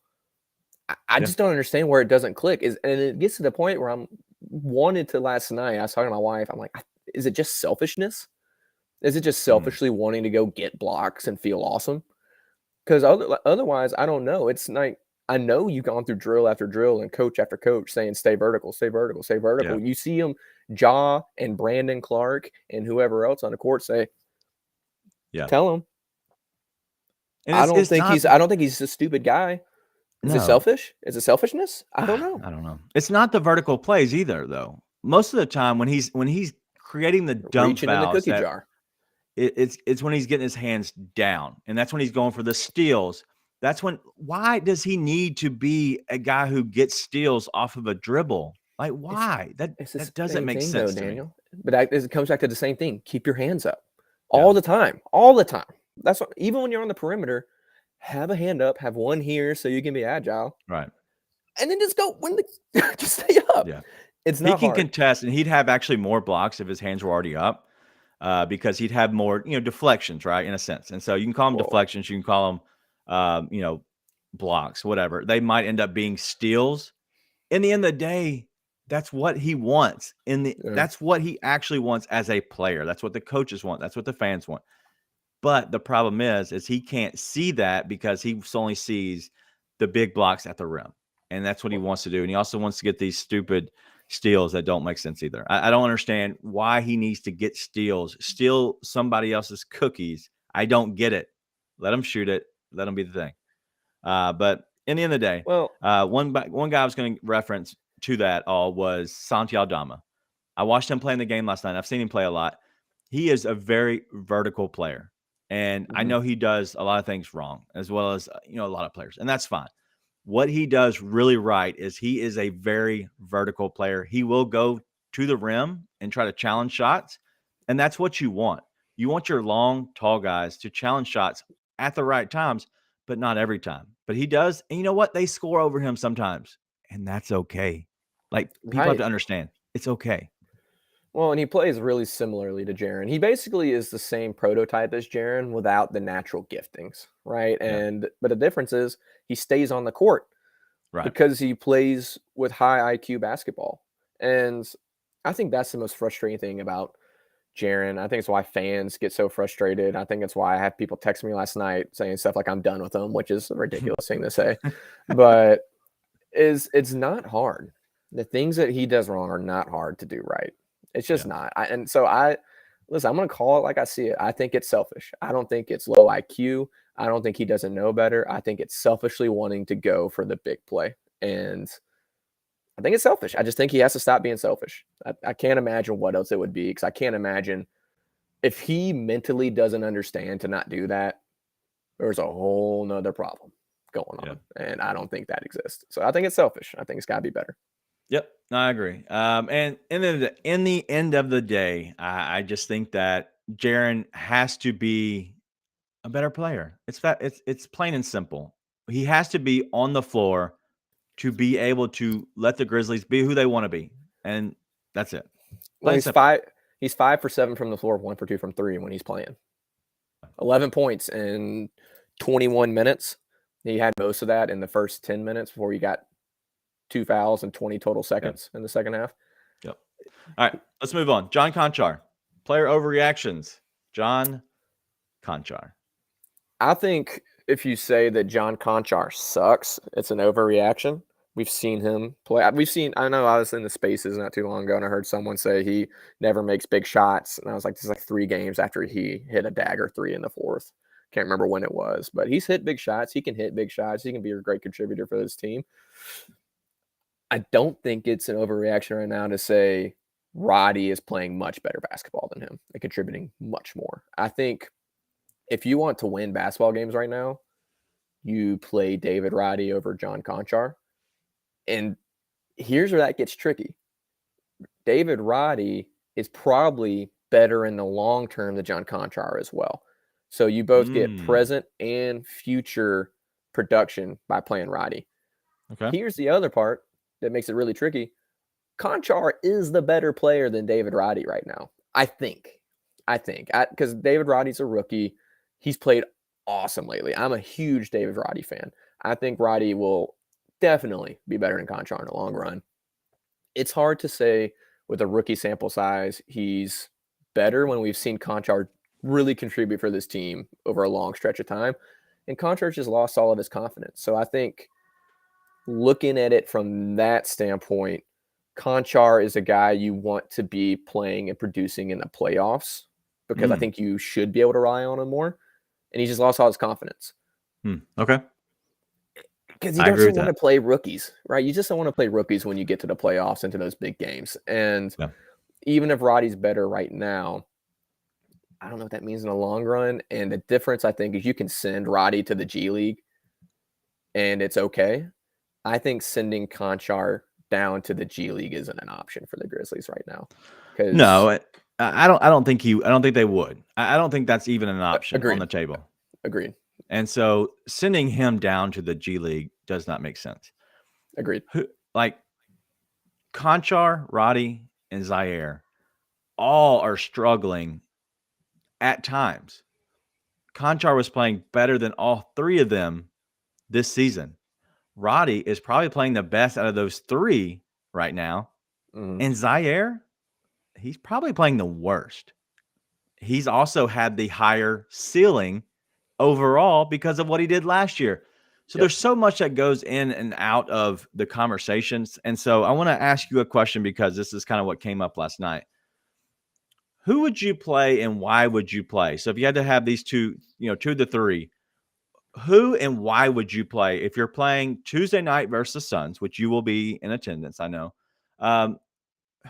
I just don't understand where it doesn't click. And it gets to the point where I was talking to my wife, I'm like, is it just selfishness? Is it just selfishly wanting to go get blocks and feel awesome? Because otherwise, I don't know. It's like, I know you've gone through drill after drill and coach after coach saying stay vertical, stay vertical, stay vertical. Yeah. You see him, Jaw and Brandon Clark and whoever else on the court say, Yeah. tell him. And I don't think he's a stupid guy. Is it No. selfish? Is it selfishness? I don't know. I don't know. It's not the vertical plays either, though. Most of the time when he's creating the dump Reaching in the fouls, cookie jar. it's when he's getting his hands down, and that's when he's going for the steals. That's when. Why does he need to be a guy who gets steals off of a dribble? Like, why? That doesn't make sense to Daniel. me. But it comes back to the same thing. Keep your hands up all the time. All the time. That's what, even when you're on the perimeter, have a hand up, have one here so you can be agile. Right. And then just go just stay up. Yeah. It's not he can hard. contest, and he'd have actually more blocks if his hands were already up, because he'd have more, deflections, right, in a sense. And so you can call them deflections, you can call them, blocks, whatever. They might end up being steals. In the end of the day, that's what he wants. That's what he actually wants as a player. That's what the coaches want. That's what the fans want. But the problem is he can't see that because he only sees the big blocks at the rim. And that's what he wants to do. And he also wants to get these stupid steals that don't make sense either. I don't understand why he needs to get steals, steal somebody else's cookies. I don't get it. Let him shoot it. Let him be the thing. But in the end of the day, one guy I was going to reference to that all was Santi Aldama. I watched him play in the game last night. I've seen him play a lot. He is a very vertical player. And I know he does a lot of things wrong, as well as, a lot of players. And that's fine. What he does really right is he is a very vertical player. He will go to the rim and try to challenge shots. And that's what you want. You want your long, tall guys to challenge shots at the right times, but not every time. But he does. And you know what? They score over him sometimes. And that's okay. Like, people have to understand. It's okay. Well, and he plays really similarly to Jaren. He basically is the same prototype as Jaren without the natural giftings, right? Yeah. But the difference is he stays on the court, right? Because he plays with high IQ basketball. And I think that's the most frustrating thing about Jaren. I think it's why fans get so frustrated. I think it's why I have people text me last night saying stuff like I'm done with him, which is a ridiculous thing to say. But it's not hard. The things that he does wrong are not hard to do right. It's just not. I'm going to call it like I see it. I think it's selfish. I don't think it's low IQ. I don't think he doesn't know better. I think it's selfishly wanting to go for the big play. And I think it's selfish. I just think he has to stop being selfish. I can't imagine what else it would be, because I can't imagine if he mentally doesn't understand to not do that, there's a whole nother problem going on. And I don't think that exists. So I think it's selfish. I think it's got to be better. Yep, I agree. And then in the end of the day, I just think that Jaren has to be a better player. It's plain and simple. He has to be on the floor to be able to let the Grizzlies be who they want to be, and that's it. Well, he's 5 for 7 from the floor, 1 for 2 from 3 when he's playing. 11 points in 21 minutes. He had most of that in the first 10 minutes before he got 2 fouls and 20 total seconds in the second half. Yep. All right, let's move on. John Conchar, player overreactions. John Conchar. I think if you say that John Conchar sucks, it's an overreaction. We've seen him play. I know I was in the spaces not too long ago, and I heard someone say he never makes big shots. And I was like, this is like 3 games after he hit a dagger 3 in the 4th. Can't remember when it was, but he's hit big shots. He can hit big shots. He can be a great contributor for this team. I don't think it's an overreaction right now to say Roddy is playing much better basketball than him and contributing much more. I think if you want to win basketball games right now, you play David Roddy over John Conchar. And here's where that gets tricky. David Roddy is probably better in the long term than John Conchar as well. So you both get present and future production by playing Roddy. Okay. Here's the other part that makes it really tricky. Conchar is the better player than David Roddy right now. I think, because David Roddy's a rookie. He's played awesome lately. I'm a huge David Roddy fan. I think Roddy will definitely be better than Conchar in the long run. It's hard to say with a rookie sample size he's better when we've seen Conchar really contribute for this team over a long stretch of time. And Conchar just lost all of his confidence. So I think looking at it from that standpoint, Conchar is a guy you want to be playing and producing in the playoffs because I think you should be able to rely on him more. And he just lost all his confidence. Okay. Because you don't want to play rookies, right? You just don't want to play rookies when you get to the playoffs into those big games. And even if Roddy's better right now, I don't know what that means in the long run. And the difference, I think, is you can send Roddy to the G League and it's okay. I think sending Conchar down to the G League isn't an option for the Grizzlies right now. No, I don't think they would. I don't think that's even an option on the table. Agreed. And so sending him down to the G League does not make sense. Agreed. Like Conchar, Roddy, and Zaire all are struggling at times. Conchar was playing better than all three of them this season. Roddy is probably playing the best out of those three right now. And Zaire, he's probably playing the worst. He's also had the higher ceiling overall because of what he did last year. So there's so much that goes in and out of the conversations. And so I want to ask you a question because this is kind of what came up last night. Who would you play and why would you play? So if you had to have these two, 2 of the 3, who and why would you play if you're playing Tuesday night versus the Suns, which you will be in attendance, I know.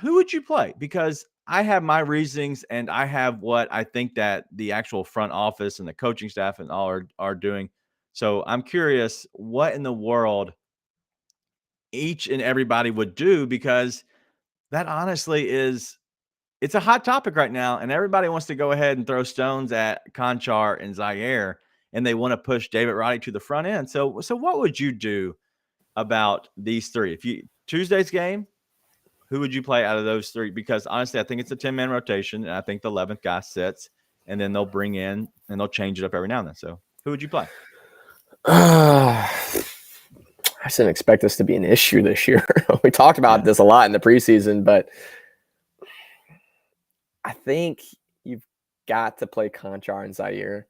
Who would you play? Because I have my reasonings and I have what I think that the actual front office and the coaching staff and all are doing. So I'm curious what in the world each and everybody would do, because that honestly it's a hot topic right now. And everybody wants to go ahead and throw stones at Conchar and Zaire, and they want to push David Roddy to the front end. So what would you do about these three? If Tuesday's game, who would you play out of those three? Because honestly, I think it's a 10-man rotation, and I think the 11th guy sits, and then they'll bring in and they'll change it up every now and then. So who would you play? I didn't expect this to be an issue this year. We talked about this a lot in the preseason, but I think you've got to play Conchar and Zaire.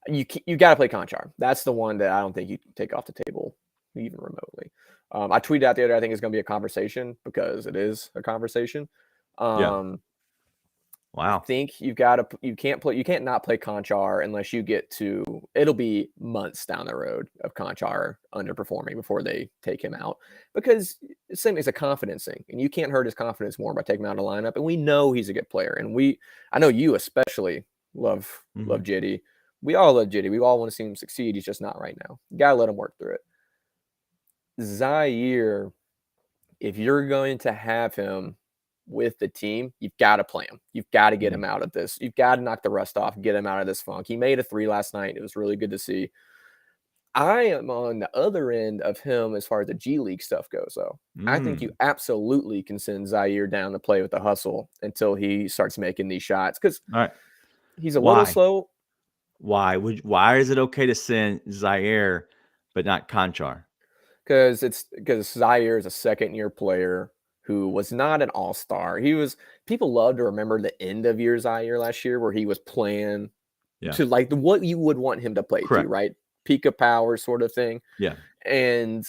You got to play Conchar. That's the one that I don't think you can take off the table even remotely. I tweeted out the other day, I think it's going to be a conversation because it is a conversation. Wow. I think you can't not play Conchar unless you get to, it'll be months down the road of Conchar underperforming before they take him out, because it's a confidence thing, and you can't hurt his confidence more by taking him out of the lineup. And we know he's a good player, and I know you especially love Jitty. We all love Jitty. We all want to see him succeed. He's just not right now. You gotta let him work through it. Zaire, if you're going to have him with the team, you've got to play him. You've got to get him out of this. You've got to knock the rust off and get him out of this funk. He made a 3 last night. It was really good to see. I am on the other end of him as far as the G League stuff goes, though. I think you absolutely can send Zaire down to play with the hustle until he starts making these shots, because he's a little slow. Why is it okay to send Zaire but not Conchar? Because Zaire is a second-year player who was not an all-star. People love to remember the end of year Zaire last year, where he was playing to like what you would want him to play to, right? Peak of power sort of thing. Yeah. And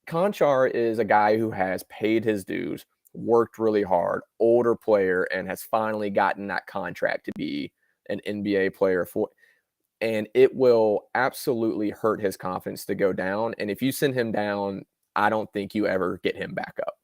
Conchar is a guy who has paid his dues, worked really hard, older player, and has finally gotten that contract to be an NBA player and it will absolutely hurt his confidence to go down. And if you send him down, I don't think you ever get him back up,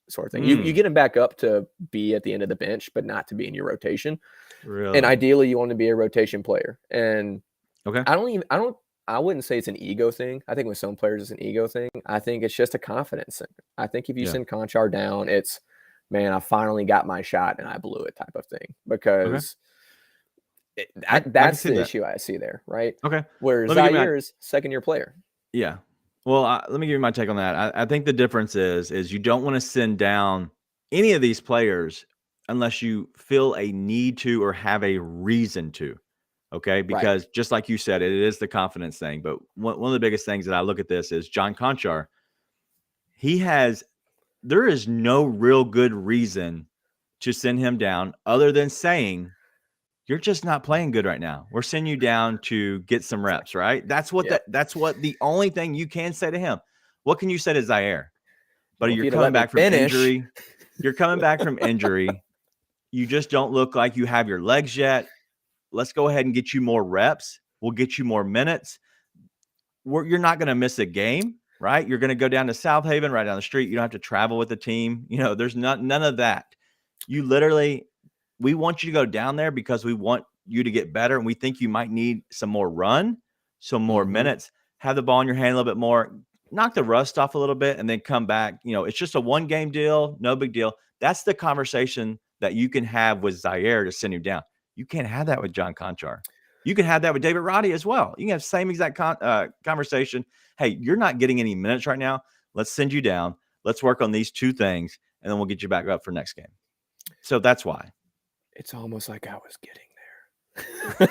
sort of thing. You get him back up to be at the end of the bench, but not to be in your rotation. Really? And ideally you want to be a rotation player. And I wouldn't say it's an ego thing. I think with some players it's an ego thing. I think it's just a confidence thing. I think if you send Conchar down, it's, man, I finally got my shot and I blew it type of thing, because that's the issue I see there, right? Okay. Where Zaire's second-year player. Yeah. Well, let me give you my take on that. I think the difference is you don't want to send down any of these players unless you feel a need to or have a reason to. Okay. Because just like you said, it is the confidence thing. But one of the biggest things that I look at this is John Conchar. There is no real good reason to send him down other than saying, you're just not playing good right now. We're sending you down to get some reps, right? That's what the only thing you can say to him. What can you say to Zaire? But Well, if you're you'd have coming let me back from finish. injury. You're coming back from injury. You just don't look like you have your legs yet. Let's go ahead and get you more reps. We'll get you more minutes. You're not going to miss a game, right? You're going to go down to South Haven, right down the street. You don't have to travel with the team. There's none of that. You literally, we want you to go down there because we want you to get better, and we think you might need some more run, some more minutes, have the ball in your hand a little bit more, knock the rust off a little bit, and then come back. It's just a one-game deal, no big deal. That's the conversation that you can have with Zaire to send him down. You can't have that with John Conchar. You can have that with David Roddy as well. You can have the same exact conversation. Hey, you're not getting any minutes right now. Let's send you down. Let's work on these two things, and then we'll get you back up for next game. So that's why. It's almost like I was getting there.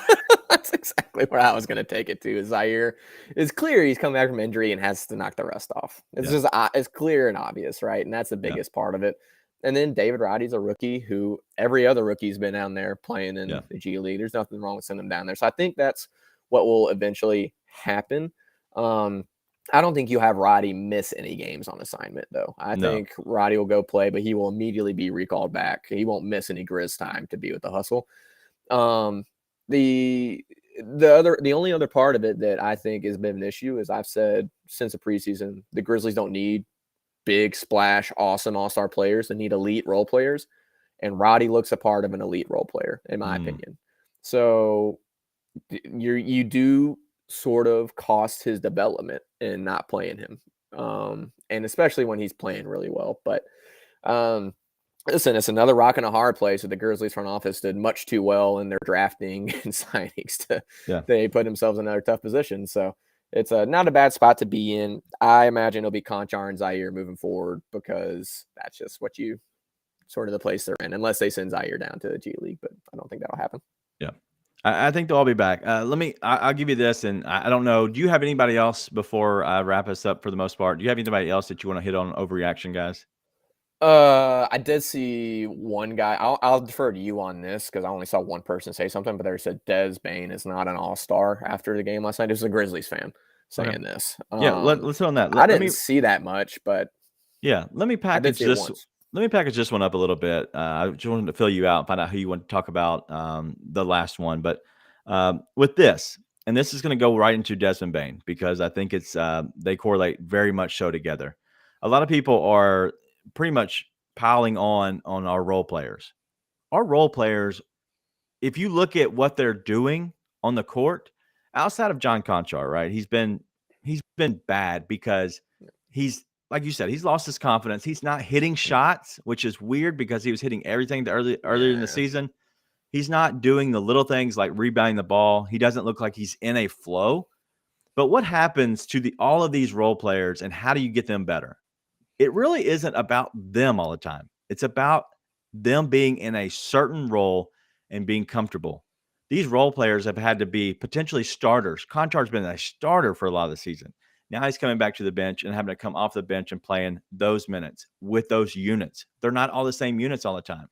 That's exactly where I was going to take it to. Zaire is clear he's coming back from injury and has to knock the rust off. It's just it's clear and obvious, right? And that's the biggest part of it. And then David Roddy's a rookie who every other rookie's been down there playing in the G League. There's nothing wrong with sending him down there. So I think that's what will eventually happen. I don't think you have Roddy miss any games on assignment, though. I think Roddy will go play, but he will immediately be recalled back. He won't miss any Grizz time to be with the hustle. The only other part of it that I think has been an issue is I've said since the preseason, the Grizzlies don't need big splash, awesome all-star players. They need elite role players. And Roddy looks a part of an elite role player, in my opinion. So you do sort of cost his development in not playing him. And especially when he's playing really well. But listen, it's another rock and a hard place that the Grizzlies front office did much too well in their drafting and signings they put themselves in another tough position. So it's not a bad spot to be in. I imagine it'll be Conchar and Zaire moving forward because that's just what you sort of the place they're in, unless they send Zaire down to the G League. But I don't think that'll happen. Yeah. I think they'll all be back. I'll give you this, and I don't know. Do you have anybody else before I wrap us up for the most part? Do you have anybody else that you want to hit on overreaction, guys? I did see one guy. I'll defer to you on this because I only saw one person say something, but they said Des Bain is not an all-star after the game last night. It was a Grizzlies fan saying this. Let's hit on that. I didn't see that much, but let me package this. Let me package this one up a little bit. I just wanted to fill you out and find out who you want to talk about the last one. But with this, and this is going to go right into Desmond Bain because I think it's they correlate very much so together. A lot of people are pretty much piling on our role players. Our role players, if you look at what they're doing on the court, outside of John Conchar, right? He's been bad because he's, like you said, he's lost his confidence. He's not hitting shots, which is weird because he was hitting everything earlier in the season. He's not doing the little things like rebounding the ball. He doesn't look like he's in a flow. But what happens to all of these role players and how do you get them better? It really isn't about them all the time. It's about them being in a certain role and being comfortable. These role players have had to be potentially starters. Conchar's been a starter for a lot of the season. Now he's coming back to the bench and having to come off the bench and playing those minutes with those units. They're not all the same units all the time.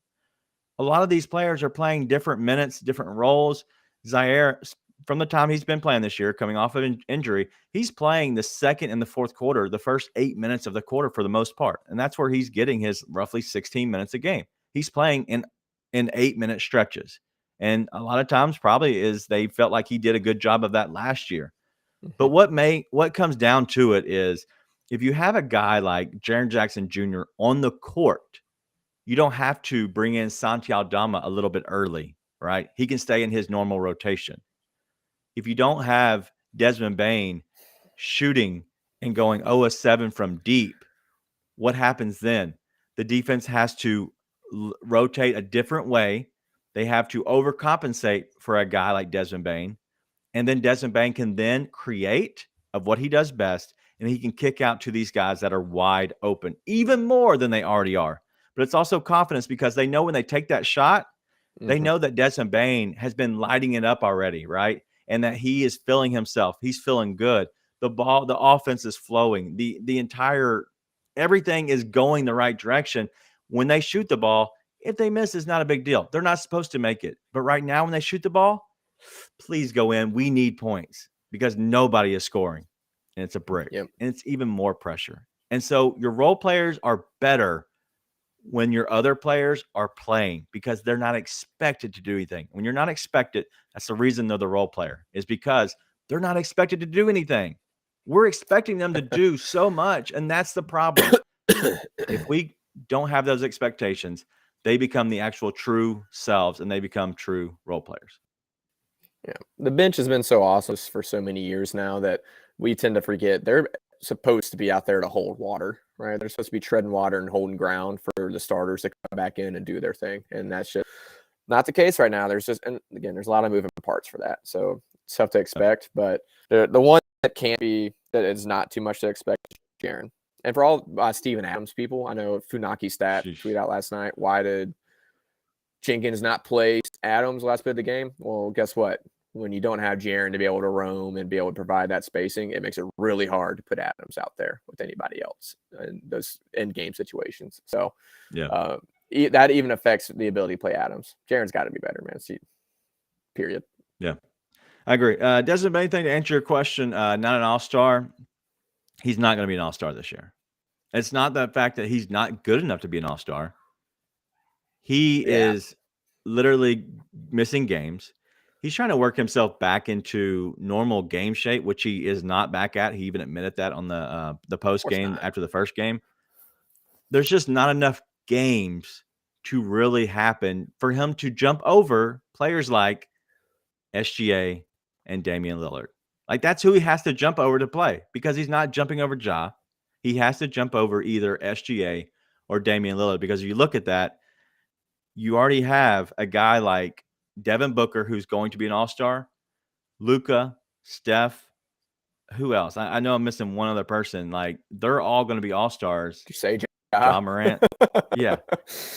A lot of these players are playing different minutes, different roles. Zaire, from the time he's been playing this year, coming off of an injury, he's playing the second and the fourth quarter, the first 8 minutes of the quarter for the most part. And that's where he's getting his roughly 16 minutes a game. He's playing in 8-minute stretches. And a lot of times probably is they felt like he did a good job of that last year. But what comes down to it is if you have a guy like Jaren Jackson Jr. on the court, you don't have to bring in Santi Aldama a little bit early, right? He can stay in his normal rotation. If you don't have Desmond Bain shooting and going 0-7 from deep, what happens then? The defense has to rotate a different way. They have to overcompensate for a guy like Desmond Bain. And then Desmond Bain can then create of what he does best, and he can kick out to these guys that are wide open, even more than they already are. But it's also confidence because they know when they take that shot, they know that Desmond Bain has been lighting it up already, right? And that he is feeling himself. He's feeling good. The offense is flowing. The entire everything is going the right direction. When they shoot the ball, if they miss, it's not a big deal. They're not supposed to make it. But right now, when they shoot the ball, please go in. We need points because nobody is scoring. and it's a brick, Yep. and it's even more pressure. And so your role players are better when your other players are playing because they're not expected to do anything. When you're not expected, that's the reason they're the role player, is because they're not expected to do anything. We're expecting them to do so much, and that's the problem. If we don't have those expectations, they become the actual true selves, and they become true role players. Yeah. The bench has been so awesome for so many years now that we tend to forget they're supposed to be out there to hold water, right? They're supposed to be treading water and holding ground for the starters to come back in and do their thing. And that's just not the case right now. And again, there's a lot of moving parts for that. So it's tough to expect, but the one that can't be, that is not too much to expect, is Jaren. And for all Steven Adams people, I know Funaki Stat tweeted out last night, why did Jenkins not play Adams last bit of the game? Well, guess what? When you don't have Jaren to be able to roam and be able to provide that spacing, it makes it really hard to put Adams out there with anybody else in those end game situations. So yeah, that even affects the ability to play Adams. Jaren's got to be better, man. See, period. Yeah, I agree. Desmond, anything to answer your question? Not an all-star. He's not going to be an all-star this year. It's not the fact that he's not good enough to be an all-star. He is literally missing games. He's trying to work himself back into normal game shape, which he is not back at. He even admitted that on the post game after the first game. There's just not enough games to really happen for him to jump over players like SGA and Damian Lillard. Like, that's who he has to jump over to play, because he's not jumping over Ja. He has to jump over either SGA or Damian Lillard, because if you look at that, you already have a guy like Devin Booker, who's going to be an all-star, Luka, Steph, who else? I know I'm missing one other person. Like, they're all going to be all-stars. Did you say Ja Morant. Yeah.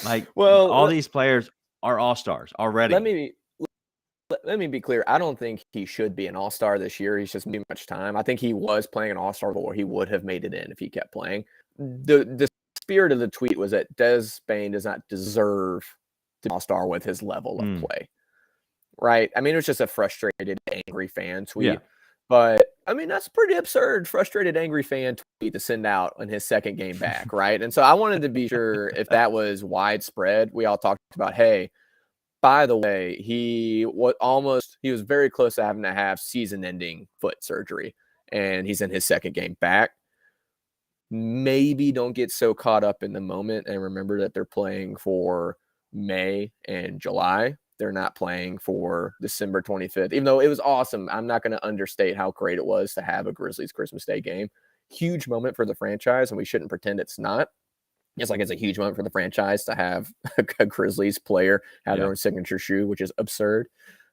Like, well, all these players are all-stars already. Let me be clear. I don't think he should be an all-star this year. He's just too much time. I think he was playing an all-star before. He would have made it in if he kept playing. The spirit of the tweet was that Des Bane does not deserve to be an all-star with his level of play. Right? I mean, it was just a frustrated, angry fan tweet. Yeah. But, I mean, that's pretty absurd, frustrated, angry fan tweet to send out on his second game back, right? And so I wanted to be sure if that was widespread. We all talked about, hey, by the way, he was very close to having to have season-ending foot surgery, and he's in his second game back. Maybe don't get so caught up in the moment and remember that they're playing for May and July. They're not playing for December 25th, even though it was awesome. I'm not going to understate how great it was to have a Grizzlies Christmas Day game. Huge moment for the franchise, and we shouldn't pretend it's not. It's like it's a huge moment for the franchise to have a Grizzlies player have their own signature shoe, which is absurd.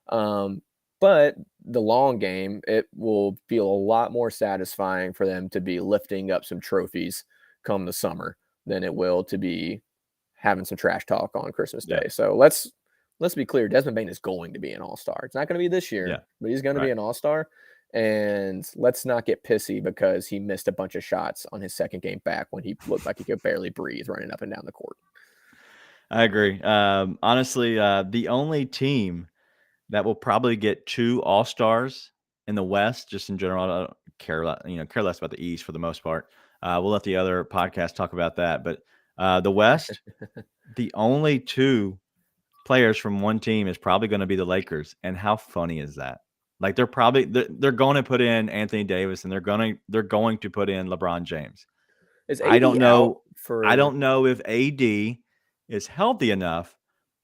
But the long game, it will feel a lot more satisfying for them to be lifting up some trophies come the summer than it will to be having some trash talk on Christmas Day. So let's be clear. Desmond Bane is going to be an all-star. It's not going to be this year, but he's going to be an all-star. And let's not get pissy because he missed a bunch of shots on his second game back when he looked like he could barely breathe running up and down the court. I agree. Honestly, the only team that will probably get 2 all-stars in the West, just in general, I don't care less about the East for the most part. We'll let the other podcast talk about that. But the West, the only 2 players from one team is probably going to be the Lakers. And how funny is that? Like, they're going to put in Anthony Davis, and they're going to put in LeBron James. I don't know if AD is healthy enough,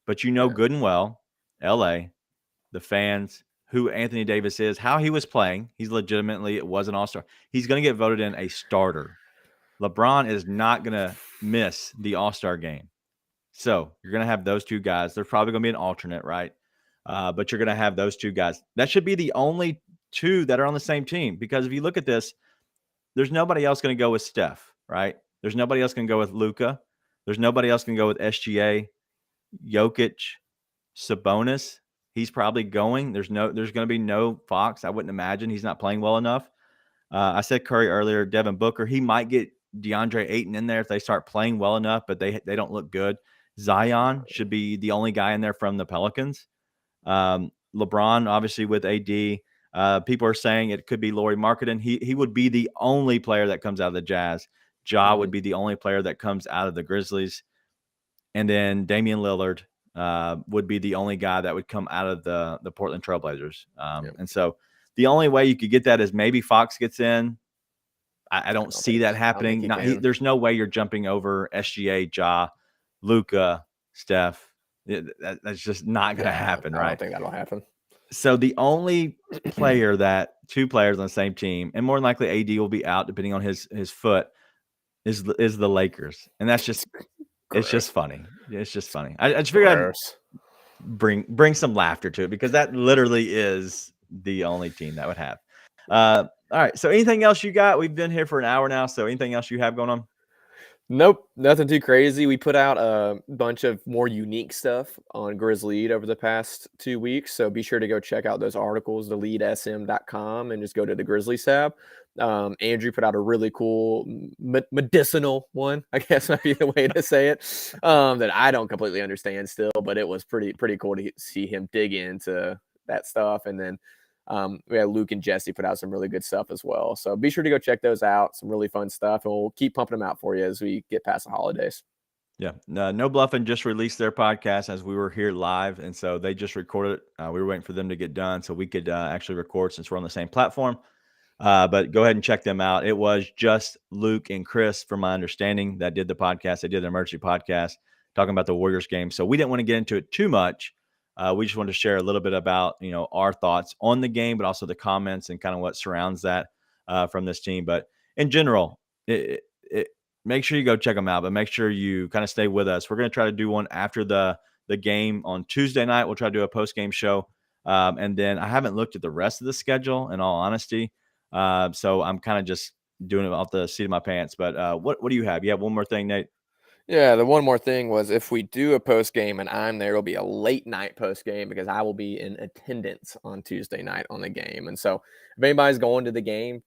but good and well, LA, the fans, who Anthony Davis is, how he was playing. He's legitimately, it was an all-star. He's going to get voted in a starter. LeBron is not going to miss the all-star game. So you're going to have those 2 guys. There's probably going to be an alternate, right? But you're going to have those 2 guys. That should be the only 2 that are on the same team, because if you look at this, there's nobody else going to go with Steph, right? There's nobody else going to go with Luka. There's nobody else going to go with SGA, Jokic, Sabonis. He's probably going. There's going to be no Fox. I wouldn't imagine. He's not playing well enough. I said Curry earlier, Devin Booker. He might get DeAndre Ayton in there if they start playing well enough, but they don't look good. Zion should be the only guy in there from the Pelicans. LeBron, obviously, with AD. People are saying it could be Lauri Markkanen. He would be the only player that comes out of the Jazz. Ja would be the only player that comes out of the Grizzlies. And then Damian Lillard would be the only guy that would come out of the Portland Trailblazers. And so the only way you could get that is maybe Fox gets in. I don't see that happening. There's no way you're jumping over SGA, Ja, Luka, Steph. That's just not going to happen, right? I don't think that'll happen. So the only player that two players on the same team, and more than likely AD will be out depending on his foot, is the Lakers, and that's just it's just funny. It's just funny. I just figured I'd bring some laughter to it because that literally is the only team that would have. All right. So anything else you got? We've been here for an hour now. So anything else you have going on? Nope, nothing too crazy. We put out a bunch of more unique stuff on Grizzly over the past 2 weeks. So be sure to go check out those articles, theleadsm.com, and just go to the Grizzlies tab. Andrew put out a really cool medicinal one, I guess might be the way to say it, that I don't completely understand still, but it was pretty cool to see him dig into that stuff. And then we had Luke and Jesse put out some really good stuff as well. So be sure to go check those out. Some really fun stuff. And we'll keep pumping them out for you as we get past the holidays. Yeah. No Bluffing just released their podcast as we were here live. And so they just recorded it. We were waiting for them to get done so we could actually record since we're on the same platform. But go ahead and check them out. It was just Luke and Chris, from my understanding, that did the podcast. They did an emergency podcast talking about the Warriors game. So we didn't want to get into it too much. We just wanted to share a little bit about, our thoughts on the game, but also the comments and kind of what surrounds that from this team. But in general, make sure you go check them out, but make sure you kind of stay with us. We're going to try to do one after the game on Tuesday night. We'll try to do a post-game show. And then I haven't looked at the rest of the schedule, in all honesty. So I'm kind of just doing it off the seat of my pants. But what do you have? You have one more thing, Nate? Yeah, the one more thing was if we do a post game and I'm there, it'll be a late night post game because I will be in attendance on Tuesday night on the game. And so if anybody's going to the game,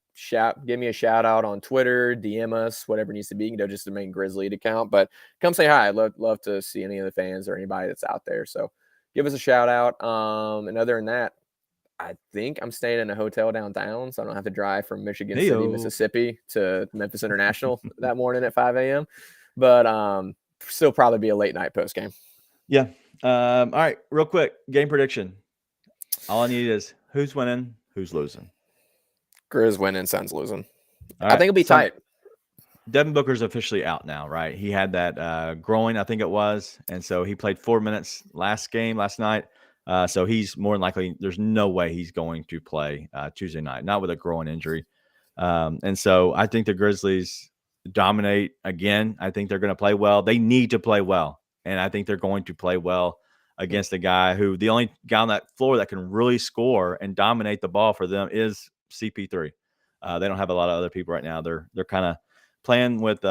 give me a shout out on Twitter, DM us, whatever it needs to be. Just the main Grizzly account, but come say hi. I'd love to see any of the fans or anybody that's out there. So give us a shout out. And other than that, I think I'm staying in a hotel downtown, so I don't have to drive from Michigan City, Mississippi to Memphis International that morning at 5 a.m. But still probably be a late night post game. Yeah. All right. Real quick, game prediction. All I need is who's winning, who's losing. Grizz winning, Suns losing. Right. I think it'll be tight. Devin Booker's officially out now, right? He had that groin, I think it was. And so he played 4 minutes last night. So he's more than likely, there's no way he's going to play Tuesday night, not with a groin injury. And so I think the Grizzlies dominate again. I think they're going to play well. They need to play well. And I think they're going to play well against a guy who the only guy on that floor that can really score and dominate the ball for them is CP3. They don't have a lot of other people right now. They're kind of playing with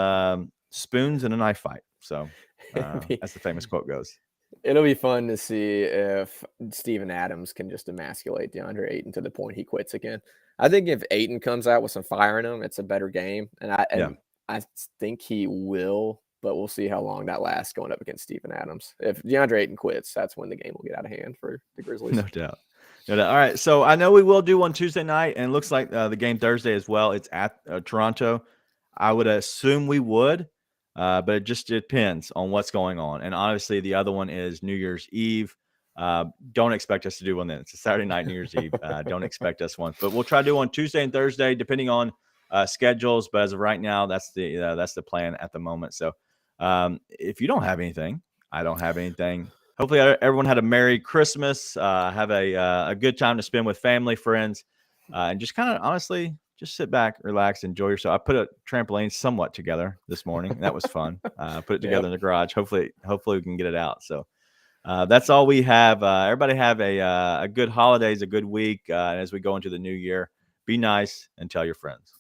spoons in a knife fight. So as the famous quote goes. It'll be fun to see if Steven Adams can just emasculate DeAndre Ayton to the point he quits again. I think if Ayton comes out with some fire in him, it's a better game. And I think he will, but we'll see how long that lasts going up against Steven Adams. If DeAndre Ayton quits, that's when the game will get out of hand for the Grizzlies. No doubt. All right. So I know we will do one Tuesday night, and it looks like the game Thursday as well. It's at Toronto. I would assume we would. But it just depends on what's going on. And obviously the other one is New Year's Eve. Don't expect us to do one then. It's a Saturday night, New Year's Eve. Don't expect us one, but we'll try to do one Tuesday and Thursday, depending on schedules. But as of right now, that's the plan at the moment. So if you don't have anything, I don't have anything. Hopefully everyone had a Merry Christmas, have a good time to spend with family, friends, and just kind of honestly, just sit back, relax, enjoy yourself. I put a trampoline somewhat together this morning. That was fun. Put it together in the garage. Hopefully we can get it out. So that's all we have. Everybody have a good holidays, a good week. As we go into the new year, be nice and tell your friends.